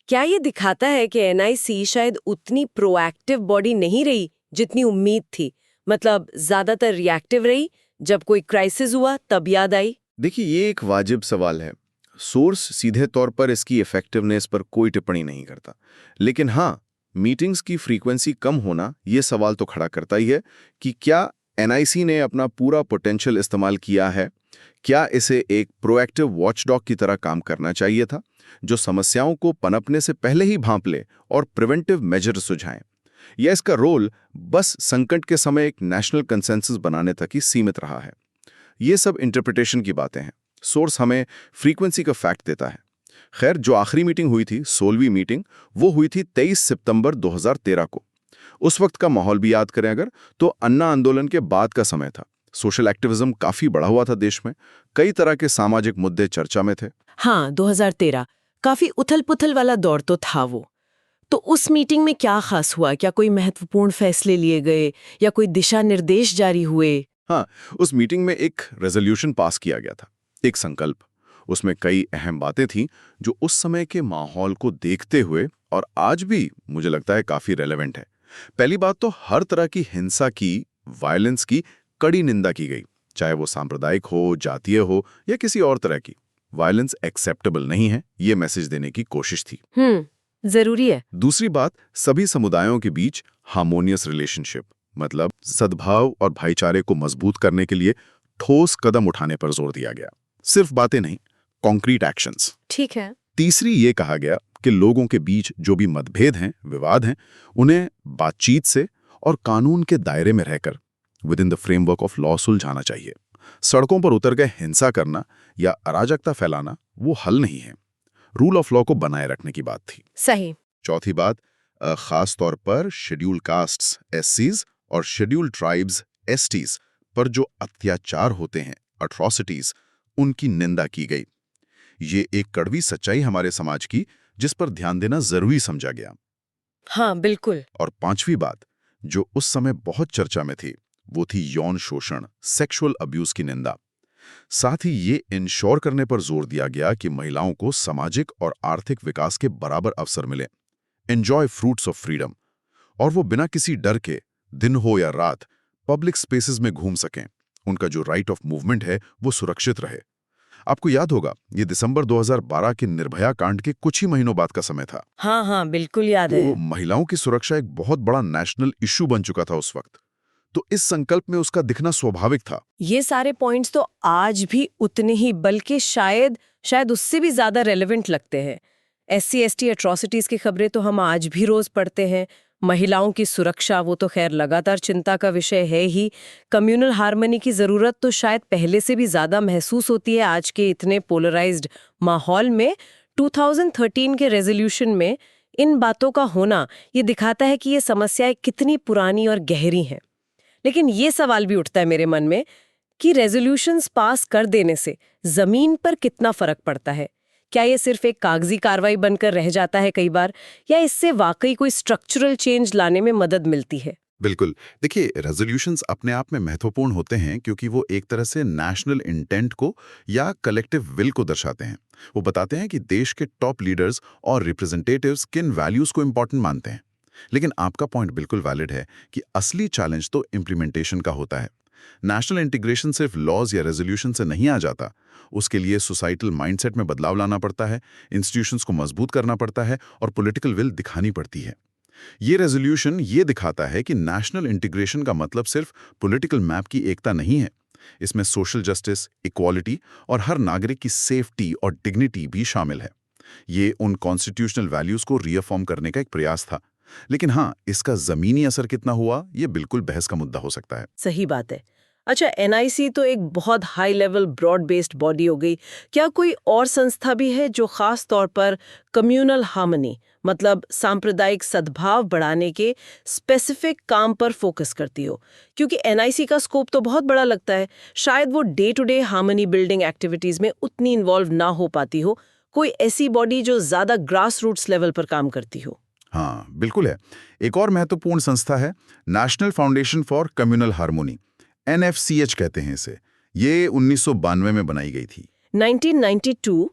S1: क्या ये दिखाता है कि एनआईसी शायद उतनी प्रोएक्टिव बॉडी नहीं रही जितनी उम्मीद थी? मतलब ज्यादातर रिएक्टिव रही, जब कोई क्राइसिस हुआ तब याद आई?
S3: देखिए, ये एक वाजिब सवाल है। सोर्स सीधे तौर पर इसकी इफेक्टिवनेस पर कोई टिप्पणी नहीं करता, लेकिन हाँ, मीटिंग्स की फ्रीक्वेंसी कम होना ये सवाल तो खड़ा करता ही है कि क्या एनआईसी ने अपना पूरा पोटेंशियल इस्तेमाल किया है? क्या इसे एक प्रोएक्टिव वॉचडॉग की तरह काम करना चाहिए था, जो समस्याओं को पनपने से पहले ही भांप ले और प्रिवेंटिव मेजर सुझाएं? या इसका रोल बस संकट के समय एक नेशनल कंसेंसस बनाने तक ही सीमित रहा है? ये सब इंटरप्रिटेशन की बातें हैं। सोर्स हमें फ्रीक्वेंसी का फैक्ट देता है। खैर, जो आखिरी मीटिंग हुई थी, 16वीं मीटिंग, वो हुई थी 23 सितंबर 2013 को। उस वक्त का माहौल भी याद करें अगर, तो अन्ना आंदोलन के बाद का समय था। सोशल एक्टिविज्म काफी बढ़ा हुआ था देश में, कई तरह के सामाजिक मुद्दे चर्चा में थे।
S1: हाँ, 2013 काफी उथल-पुथल वाला दौर तो था वो। तो उस मीटिंग में क्या खास हुआ? क्या कोई महत्वपूर्ण फैसले लिए गए या कोई दिशा निर्देश जारी हुए?
S3: हाँ, उस मीटिंग में एक रेजोल्यूशन पास किया गया था, एक संकल्प। उसमें कई अहम बातें थीं जो उस समय के माहौल को देखते हुए और आज भी मुझे लगता है काफी रेलेवेंट है। पहली बात तो हर तरह की हिंसा की, वायलेंस की कड़ी निंदा की गई, चाहे वो सांप्रदायिक हो, जातीय हो या किसी और तरह की। वायलेंस एक्सेप्टेबल नहीं है, ये मैसेज देने की कोशिश थी।
S1: जरूरी है।
S3: दूसरी बात, सभी समुदायों के बीच हार्मोनियस रिलेशनशिप, मतलब सद्भाव और भाईचारे को मजबूत करने के लिए ठोस कदम उठाने पर जोर दिया गया। सिर्फ बातें नहीं, कॉन्क्रीट एक्शंस।
S1: ठीक है।
S3: तीसरी ये कहा गया कि लोगों के बीच जो भी मतभेद हैं, विवाद हैं, उन्हें बातचीत से और कानून के दायरे में रहकर with in the framework of law सुलझाना चाहिए। सड़कों पर उतरकर हिंसा करना या अराजकता फैलाना वो हल नहीं है। रूल ऑफ लॉ को बनाए रखने की बात थी।
S1: सही।
S3: चौथी बात, खास तौर पर शेड्यूल कास्ट्स एससीज और शेड्यूल ट्राइब्स एसटीज पर जो अत्याचार होते हैं, अट्रॉसिटीज, उनकी निंदा की गई। ये एक कड़वी सच्चाई हमारे समाज की, जिस पर ध्यान देना जरूरी समझा गया।
S1: हाँ बिल्कुल।
S3: और पांचवी बात, जो उस समय बहुत चर्चा में थी, वो थी यौन शोषण, सेक्सुअल अब्यूज की निंदा। साथ ही ये इंश्योर करने पर जोर दिया गया कि महिलाओं को सामाजिक और आर्थिक विकास के बराबर अवसर मिले, एंजॉय फ्रूट्स ऑफ फ्रीडम, और वो बिना किसी डर के दिन हो या रात पब्लिक स्पेसेस में घूम सकें। उनका जो राइट ऑफ मूवमेंट है वो सुरक्षित रहे। आपको याद होगा, ये दिसंबर 2012 के निर्भया कांड के कुछ ही महीनों बाद का समय था।
S1: हाँ हाँ बिल्कुल याद है।
S3: तो महिलाओं की सुरक्षा एक बहुत बड़ा नेशनल इश्यू बन चुका था उस वक्त। तो इस संकल्प में उसका दिखना स्वाभाविक था।
S1: ये सारे पॉइंट्स तो आज भी उतने ही, बल्कि शायद उससे भी ज्यादा रेलेवेंट लगते हैं। SC ST एट्रॉसिटीज की खबरें तो हम आज भी रोज पढ़ते हैं। महिलाओं की सुरक्षा वो तो खैर लगातार चिंता का विषय है ही। कम्युनल हार्मनी की जरूरत तो शायद पहले से भी ज्यादा महसूस होती है आज के इतने पोलराइज्ड माहौल में। 2013 के रेजोल्यूशन में इन बातों का होना ये दिखाता है कि ये समस्याएं कितनी पुरानी और गहरी हैं। लेकिन ये सवाल भी उठता है मेरे मन में कि रेजोल्यूशंस पास कर देने से जमीन पर कितना फर्क पड़ता है। क्या ये सिर्फ एक कागजी कार्रवाई बनकर रह जाता है कई बार, या इससे वाकई कोई स्ट्रक्चरल चेंज लाने में मदद मिलती है?
S2: बिल्कुल। देखिए, रेजोल्यूशंस अपने आप में महत्वपूर्ण होते हैं क्योंकि वो एक तरह से नेशनल इंटेंट को या कलेक्टिव विल को दर्शाते हैं। वो बताते हैं कि देश के टॉप लीडर्स और रिप्रेजेंटेटिव्स किन वैल्यूज को इंपॉर्टेंट मानते हैं। लेकिन आपका पॉइंट बिल्कुल वैलिड है कि असली चैलेंज तो इम्प्लीमेंटेशन का होता है। नेशनल इंटीग्रेशन सिर्फ लॉज या रेजोल्यूशन से नहीं आ जाता। उसके लिए सोसाइटल माइंडसेट में बदलाव लाना पड़ता है, इंस्टीट्यूशंस को मजबूत करना पड़ता है और पॉलिटिकल विल दिखानी पड़ती है। ये रेजोल्यूशन ये दिखाता है कि नेशनल इंटीग्रेशन का मतलब सिर्फ पॉलिटिकल मैप की एकता नहीं है। इसमें सोशल जस्टिस, इक्वालिटी और हर नागरिक की सेफ्टी और डिग्निटी भी शामिल है। ये उन कॉन्स्टिट्यूशनल वैल्यूज को रीअफॉर्म करने का एक प्रयास था। लेकिन हाँ, इसका जमीनी असर कितना हुआ, ये बिल्कुल बहस का मुद्दा हो सकता है।
S1: सही बात है। अच्छा, NIC तो एक बहुत high level broad based body हो गई। क्या कोई और संस्था भी है जो खास तौर पर कम्युनल हार्मनी, मतलब सांप्रदायिक सद्भाव बढ़ाने के स्पेसिफिक काम पर फोकस करती हो? क्योंकि NIC का स्कोप तो बहुत बड़ा लगता है। शायद वो day to day harmony building activities में उतनी इन्वॉल्व ना हो पाती हो। कोई ऐसी बॉडी जो ज्यादा ग्रास रूट्स लेवल पर काम करती हो?
S2: हाँ, बिल्कुल है। एक और महत्वपूर्ण संस्था है national foundation for communal harmony, NFCH कहते हैं इसे। ये 1992 में बनाई गई थी।
S1: 1992?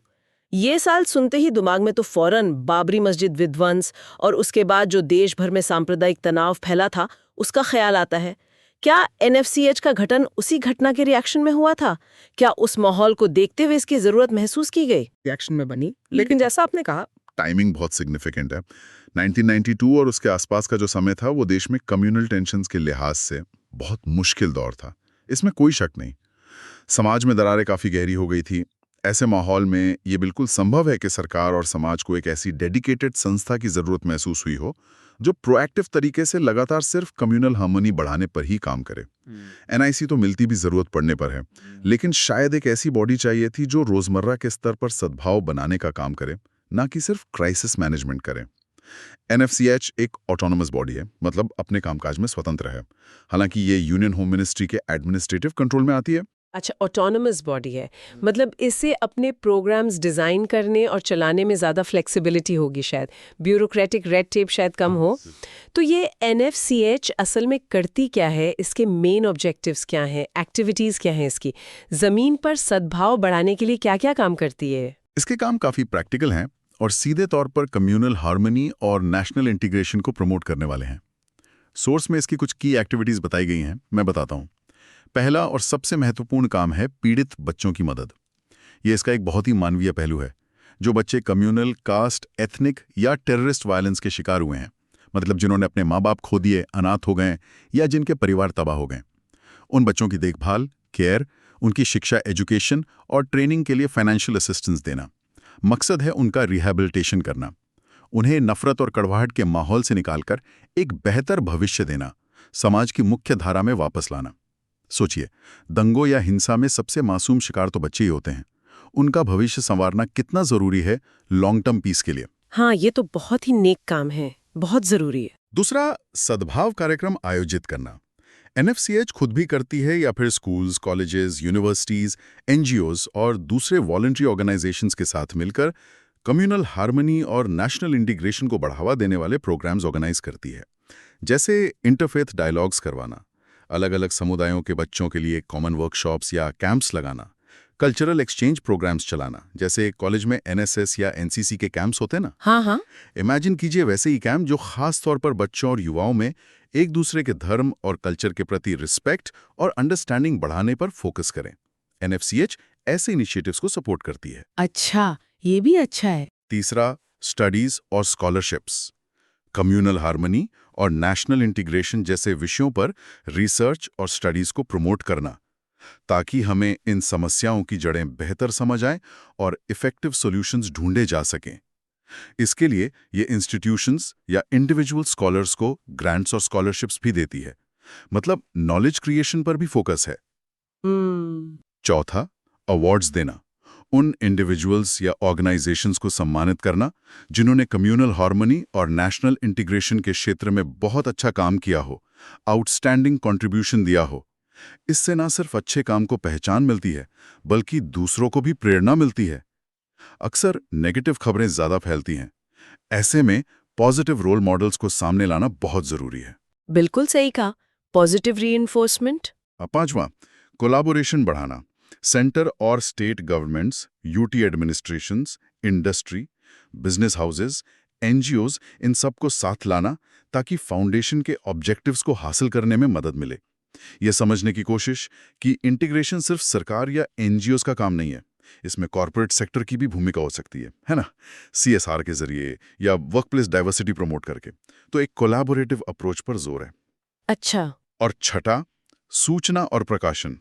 S1: ये साल सुनते ही दिमाग में तो फौरन बाबरी मस्जिद विध्वंस और उसके बाद जो देश भर में सांप्रदायिक तनाव फैला था उसका ख्याल आता है। क्या NFCH का गठन उसी घटना के रिएक्शन में हुआ था? क्या उस माहौल को देखते हुए इसकी जरूरत महसूस की गई?
S4: रिएक्शन में बनी, लेकिन जैसा आपने कहा,
S2: टाइमिंग बहुत सिग्निफिकेंट है। 1992 और उसके आसपास का जो समय था वो देश में कम्युनल टेंशन्स के लिहाज से बहुत मुश्किल दौर था। इसमें कोई शक नहीं। समाज में दरारें काफ़ी गहरी हो गई थी। ऐसे माहौल में ये बिल्कुल संभव है कि सरकार और समाज को एक ऐसी डेडिकेटेड संस्था की ज़रूरत महसूस हुई हो जो प्रोएक्टिव तरीके से लगातार सिर्फ कम्युनल हार्मनी बढ़ाने पर ही काम करे। NIC तो मिलती भी ज़रूरत पड़ने पर है, लेकिन शायद एक ऐसी बॉडी चाहिए थी जो रोज़मर्रा के स्तर पर सद्भाव बनाने का काम करे, ना कि सिर्फ क्राइसिस मैनेजमेंट करे। NFCH एक ऑटोनोमस बॉडी है, मतलब अपने कामकाज में स्वतंत्र है। हालांकि ये यूनियन होम मिनिस्ट्री के एडमिनिस्ट्रेटिव कंट्रोल में आती है।
S1: अच्छा, ऑटोनोमस बॉडी है, मतलब इससे अपने प्रोग्राम्स डिज़ाइन करने और चलाने में ज़्यादा फ्लेक्सिबिलिटी होगी, शायद ब्यूरोक्रेटिक रेड टेप शायद कम हो। तो ये NFCH असल में करती क्या है? इसके मेन ऑब्जेक्टिव्स क्या हैं? एक्टिविटीज़ क्या हैं इसकी? ज़मीन पर सद्भाव बढ़ाने के लिए क्या क्या काम करती है?
S2: इसके काम काफ़ी प्रैक्टिकल हैं और सीधे तौर पर कम्युनल हार्मनी और नेशनल इंटीग्रेशन को प्रमोट करने वाले हैं। सोर्स में इसकी कुछ की एक्टिविटीज़ बताई गई हैं, मैं बताता हूँ। पहला और सबसे महत्वपूर्ण काम है पीड़ित बच्चों की मदद। ये इसका एक बहुत ही मानवीय पहलू है। जो बच्चे कम्युनल, कास्ट, एथनिक या टेररिस्ट वायलेंस के शिकार हुए हैं, मतलब जिन्होंने अपने माँ बाप खो दिए, अनाथ हो गए या जिनके परिवार तबाह हो गए, उन बच्चों की देखभाल, केयर, उनकी शिक्षा, एजुकेशन और ट्रेनिंग के लिए फाइनेंशियल असिस्टेंस देना। मकसद है उनका रिहैबिलिटेशन करना, उन्हें नफरत और कड़वाहट के माहौल से निकालकर एक बेहतर भविष्य देना, समाज की मुख्य धारा में वापस लाना। सोचिए, दंगों या हिंसा में सबसे मासूम शिकार तो बच्चे ही होते हैं। उनका भविष्य संवारना कितना जरूरी है लॉन्ग टर्म पीस के लिए।
S1: हाँ, ये तो बहुत ही नेक काम है, बहुत जरूरी है।
S2: दूसरा, सद्भाव कार्यक्रम आयोजित करना। एनएफसीएच खुद भी करती है या फिर स्कूल्स, कॉलेजेस, यूनिवर्सिटीज, एनजीओज और दूसरे वॉलंटरी ऑर्गेनाइजेशंस के साथ मिलकर कम्युनल हार्मनी और नेशनल इंटीग्रेशन को बढ़ावा देने वाले प्रोग्राम्स ऑर्गेनाइज करती है। जैसे इंटरफेथ डायलॉग्स करवाना, अलग अलग समुदायों के बच्चों के लिए कॉमन वर्कशॉप्स या कैंप्स लगाना, कल्चरल एक्सचेंज प्रोग्राम्स चलाना, जैसे कॉलेज में एनएसएस या एनसीसी के कैंप्स होते हैं ना।
S1: हाँ हाँ।
S2: इमेजिन कीजिए वैसे ही कैंप जो खास तौर पर बच्चों और युवाओं में एक दूसरे के धर्म और कल्चर के प्रति रिस्पेक्ट और अंडरस्टैंडिंग बढ़ाने पर फोकस करें। एनएफसीएच ऐसे इनिशिएटिव्स को सपोर्ट करती है।
S1: अच्छा, ये भी अच्छा है।
S2: तीसरा, स्टडीज और स्कॉलरशिप्स। कम्युनल हार्मनी और नेशनल इंटीग्रेशन जैसे विषयों पर रिसर्च और स्टडीज को प्रमोट करना, ताकि हमें इन समस्याओं की जड़ें बेहतर समझ आएं और इफेक्टिव सॉल्यूशंस ढूंढे जा सकें। इसके लिए ये इंस्टीट्यूशंस या इंडिविजुअल स्कॉलर्स को ग्रांट्स और स्कॉलरशिप्स भी देती है। मतलब नॉलेज क्रिएशन पर भी फोकस है। चौथा, अवार्ड्स देना। उन इंडिविजुअल्स या ऑर्गेनाइजेशंस को सम्मानित करना जिन्होंने कम्युनल हार्मनी और नेशनल इंटीग्रेशन के क्षेत्र में बहुत अच्छा काम किया हो, आउटस्टैंडिंग कंट्रीब्यूशन दिया हो। इससे ना सिर्फ अच्छे काम को पहचान मिलती है, बल्कि दूसरों को भी प्रेरणा मिलती है। अक्सर नेगेटिव खबरें ज्यादा फैलती हैं। ऐसे में पॉजिटिव रोल मॉडल्स को सामने लाना बहुत जरूरी है।
S1: बिल्कुल सही कहा, पॉजिटिव रीइंफोर्समेंट।
S2: पांचवां, कोलैबोरेशन बढ़ाना। सेंटर और state governments, UT administrations, industry, business houses, NGOs, इन सबको साथ लाना ताकि फाउंडेशन के ऑब्जेक्टिव्स को हासिल करने में मदद मिले। यह समझने की कोशिश कि इंटीग्रेशन सिर्फ सरकार या एनजीओज का काम नहीं है, इसमें कॉर्पोरेट सेक्टर की भी भूमिका हो सकती है ना। सीएसआर के जरिए या वर्कप्लेस डाइवर्सिटी प्रमोट करके। तो एक कोलैबोरेटिव अप्रोच पर जोर है।
S1: अच्छा।
S2: और छठा, सूचना और प्रकाशन।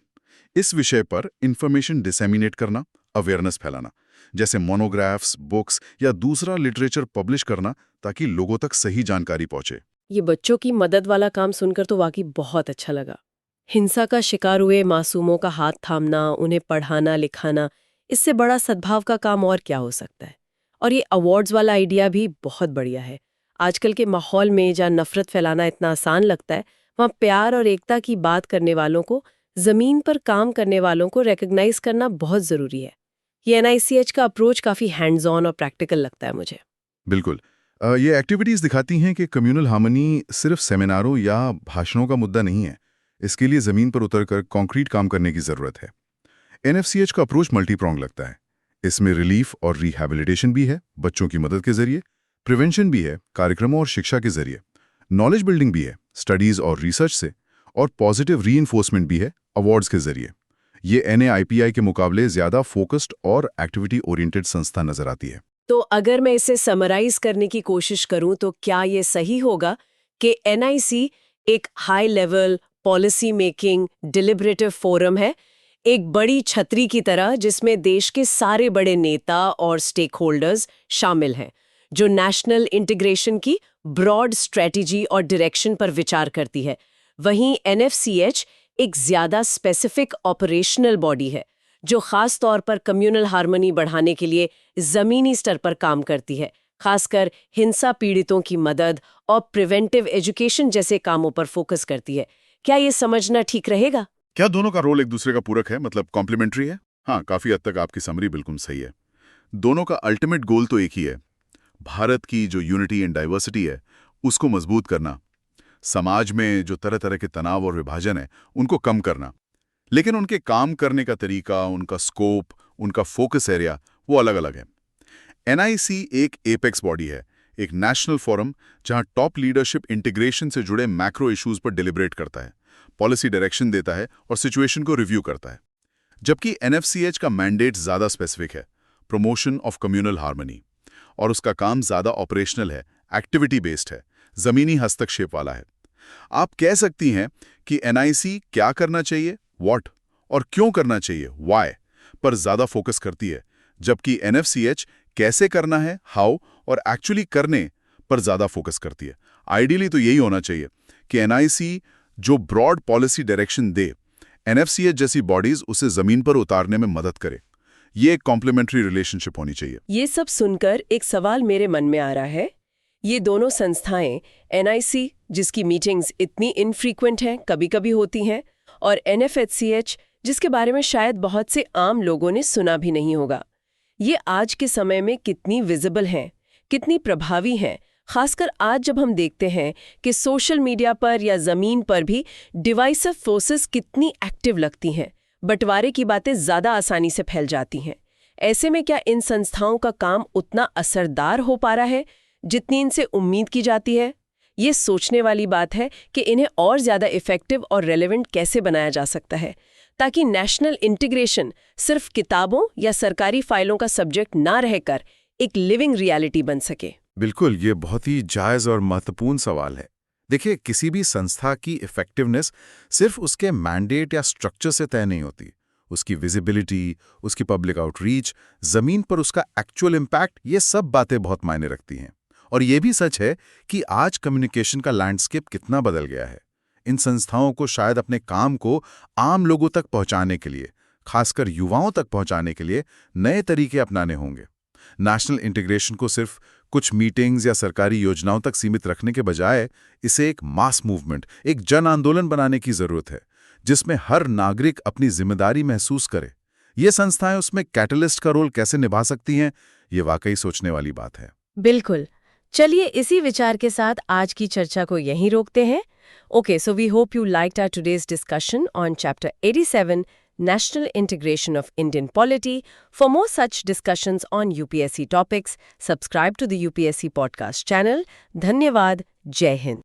S2: इस विषय पर इंफॉर्मेशन डिसेमिनेट करना, अवेयरनेस फैलाना, जैसे मोनोग्राफ्स, बुक्स या दूसरा लिटरेचर पब्लिश करना, ताकि लोगों तक सही जानकारी पहुंचे।
S1: ये बच्चों की मदद वाला काम सुनकर तो वाकई बहुत अच्छा लगा। हिंसा का शिकार हुए मासूमों का हाथ थामना, उन्हें पढ़ाना लिखाना, इससे बड़ा सद्भाव का काम और क्या हो सकता है। और ये अवार्ड्स वाला आइडिया भी बहुत बढ़िया है। आजकल के माहौल में जहाँ नफरत फैलाना इतना आसान लगता है, वहाँ प्यार और एकता की बात करने वालों को, जमीन पर काम करने वालों को रिकॉग्नाइज करना बहुत जरूरी है। ये एनआईसीएच का अप्रोच काफी हैंड्स ऑन और प्रैक्टिकल लगता है मुझे।
S2: बिल्कुल। ये एक्टिविटीज दिखाती हैं कि कम्युनल हार्मनी सिर्फ सेमिनारों या भाषणों का मुद्दा नहीं है। इसके लिए जमीन पर उतरकर कॉन्क्रीट काम करने की जरूरत है। एनएफसीएच का अप्रोच मल्टीप्रॉन्ग लगता है। इसमें रिलीफ और रिहैबिलिटेशन भी है बच्चों की मदद के जरिए, प्रिवेंशन भी है कार्यक्रमों और शिक्षा के जरिए, नॉलेज बिल्डिंग भी है स्टडीज और रिसर्च से, और पॉजिटिव रीइंफोर्समेंट भी है अवार्ड्स के जरिए। ये एनएआईपीआई के मुकाबले ज्यादा फोकस्ड और एक्टिविटी ओरिएंटेड संस्था नजर आती है।
S1: तो अगर मैं इसे समराइज करने की कोशिश करूं तो क्या ये सही होगा कि एनआईसी एक high level policy making deliberative forum है, एक बड़ी छतरी की तरह जिसमें देश के सारे बड़े नेता और स्टेक होल्डर्स शामिल हैं, जो नेशनल इंटीग्रेशन की ब्रॉड स्ट्रेटजी और डायरेक्शन पर विचार करती है। वहीं एनएफसीएच एक ज्यादा स्पेसिफिक ऑपरेशनल बॉडी है जो खास तौर पर कम्युनल हार्मनी बढ़ाने के लिए जमीनी स्तर पर काम करती है, खासकर हिंसा पीड़ितों की मदद और प्रिवेंटिव एजुकेशन जैसे कामों पर फोकस करती है। क्या ये समझना ठीक रहेगा?
S2: क्या दोनों का रोल एक दूसरे का पूरक है, मतलब कॉम्प्लीमेंट्री है? हाँ, काफी हद तक आपकी समरी बिल्कुल सही है। दोनों का अल्टीमेट गोल तो एक ही है, भारत की जो यूनिटी एंड डाइवर्सिटी है उसको मजबूत करना, समाज में जो तरह तरह के तनाव और विभाजन है उनको कम करना। लेकिन उनके काम करने का तरीका, उनका स्कोप, उनका फोकस एरिया वो अलग अलग है। एनआईसी एक एपेक्स बॉडी है, एक नेशनल फोरम जहां टॉप लीडरशिप इंटीग्रेशन से जुड़े मैक्रो इश्यूज पर डिलिब्रेट करता है, पॉलिसी डायरेक्शन देता है और सिचुएशन को रिव्यू करता है। जबकि एनएफसीएच का मैंडेट ज्यादा स्पेसिफिक है, प्रमोशन ऑफ कम्युनल हार्मनी, और उसका काम ज्यादा ऑपरेशनल है, एक्टिविटी बेस्ड है, जमीनी हस्तक्षेप वाला है। आप कह सकती हैं कि एनआईसी क्या करना चाहिए, व्हाट, और क्यों करना चाहिए, व्हाई, पर ज्यादा फोकस करती है, जबकि एनएफसीएच कैसे करना है, हाउ, और एक्चुअली करने पर ज्यादा फोकस करती है। आइडियली तो यही होना चाहिए कि एनआईसी जो ब्रॉड पॉलिसी डायरेक्शन दे, एनएफसीएच जैसी बॉडीज उसे जमीन पर उतारने में मदद करे। ये एक कॉम्प्लीमेंट्री रिलेशनशिप होनी चाहिए।
S5: ये सब सुनकर एक सवाल मेरे मन में आ रहा है। ये दोनों संस्थाएं, एनआईसी जिसकी मीटिंग्स इतनी इनफ्रीक्वेंट हैं, कभी-कभी होती हैं, और एनएफएचसीएच जिसके बारे में शायद बहुत से आम लोगों ने सुना भी नहीं होगा, ये आज के समय में कितनी विजिबल हैं, कितनी प्रभावी हैं, खासकर आज जब हम देखते हैं कि सोशल मीडिया पर या ज़मीन पर भी डिवाइसिव फोर्सेस कितनी एक्टिव लगती हैं, बंटवारे की बातें ज़्यादा आसानी से फैल जाती हैं। ऐसे में क्या इन संस्थाओं का काम उतना असरदार हो पा रहा है जितनी इनसे उम्मीद की जाती है? ये सोचने वाली बात है कि इन्हें और ज़्यादा इफ़ेक्टिव और रेलेवेंट कैसे बनाया जा सकता है, ताकि नेशनल इंटीग्रेशन सिर्फ किताबों या सरकारी फाइलों का सब्जेक्ट ना रहकर एक लिविंग रियलिटी बन सके।
S3: बिल्कुल, ये बहुत ही जायज़ और महत्वपूर्ण सवाल है। देखिए, किसी भी संस्था की इफेक्टिवनेस सिर्फ उसके मैंडेट या स्ट्रक्चर से तय नहीं होती। उसकी विजिबिलिटी, उसकी पब्लिक आउटरीच, ज़मीन पर उसका एक्चुअल इम्पैक्ट, ये सब बातें बहुत मायने रखती हैं। और ये भी सच है कि आज कम्युनिकेशन का लैंडस्केप कितना बदल गया है। इन संस्थाओं को शायद अपने काम को आम लोगों तक पहुंचाने के लिए, खासकर युवाओं तक पहुंचाने के लिए नए तरीके अपनाने होंगे। नेशनल इंटीग्रेशन को सिर्फ कुछ मीटिंग्स या सरकारी योजनाओं तक सीमित रखने के बजाय इसे एक मास मूवमेंट, एक जन आंदोलन बनाने की जरूरत है, जिसमें हर नागरिक अपनी जिम्मेदारी महसूस करे। ये संस्थाएं उसमें कैटलिस्ट का रोल कैसे निभा सकती हैं, ये वाकई सोचने वाली बात है।
S1: बिल्कुल। चलिए इसी विचार के साथ आज की चर्चा को यहीं रोकते हैं। Okay, so we hope you liked our today's discussion on chapter 87, National Integration of Indian Polity. For more such discussions on UPSC topics, subscribe to the UPSC podcast channel. धन्यवाद। जय हिंद।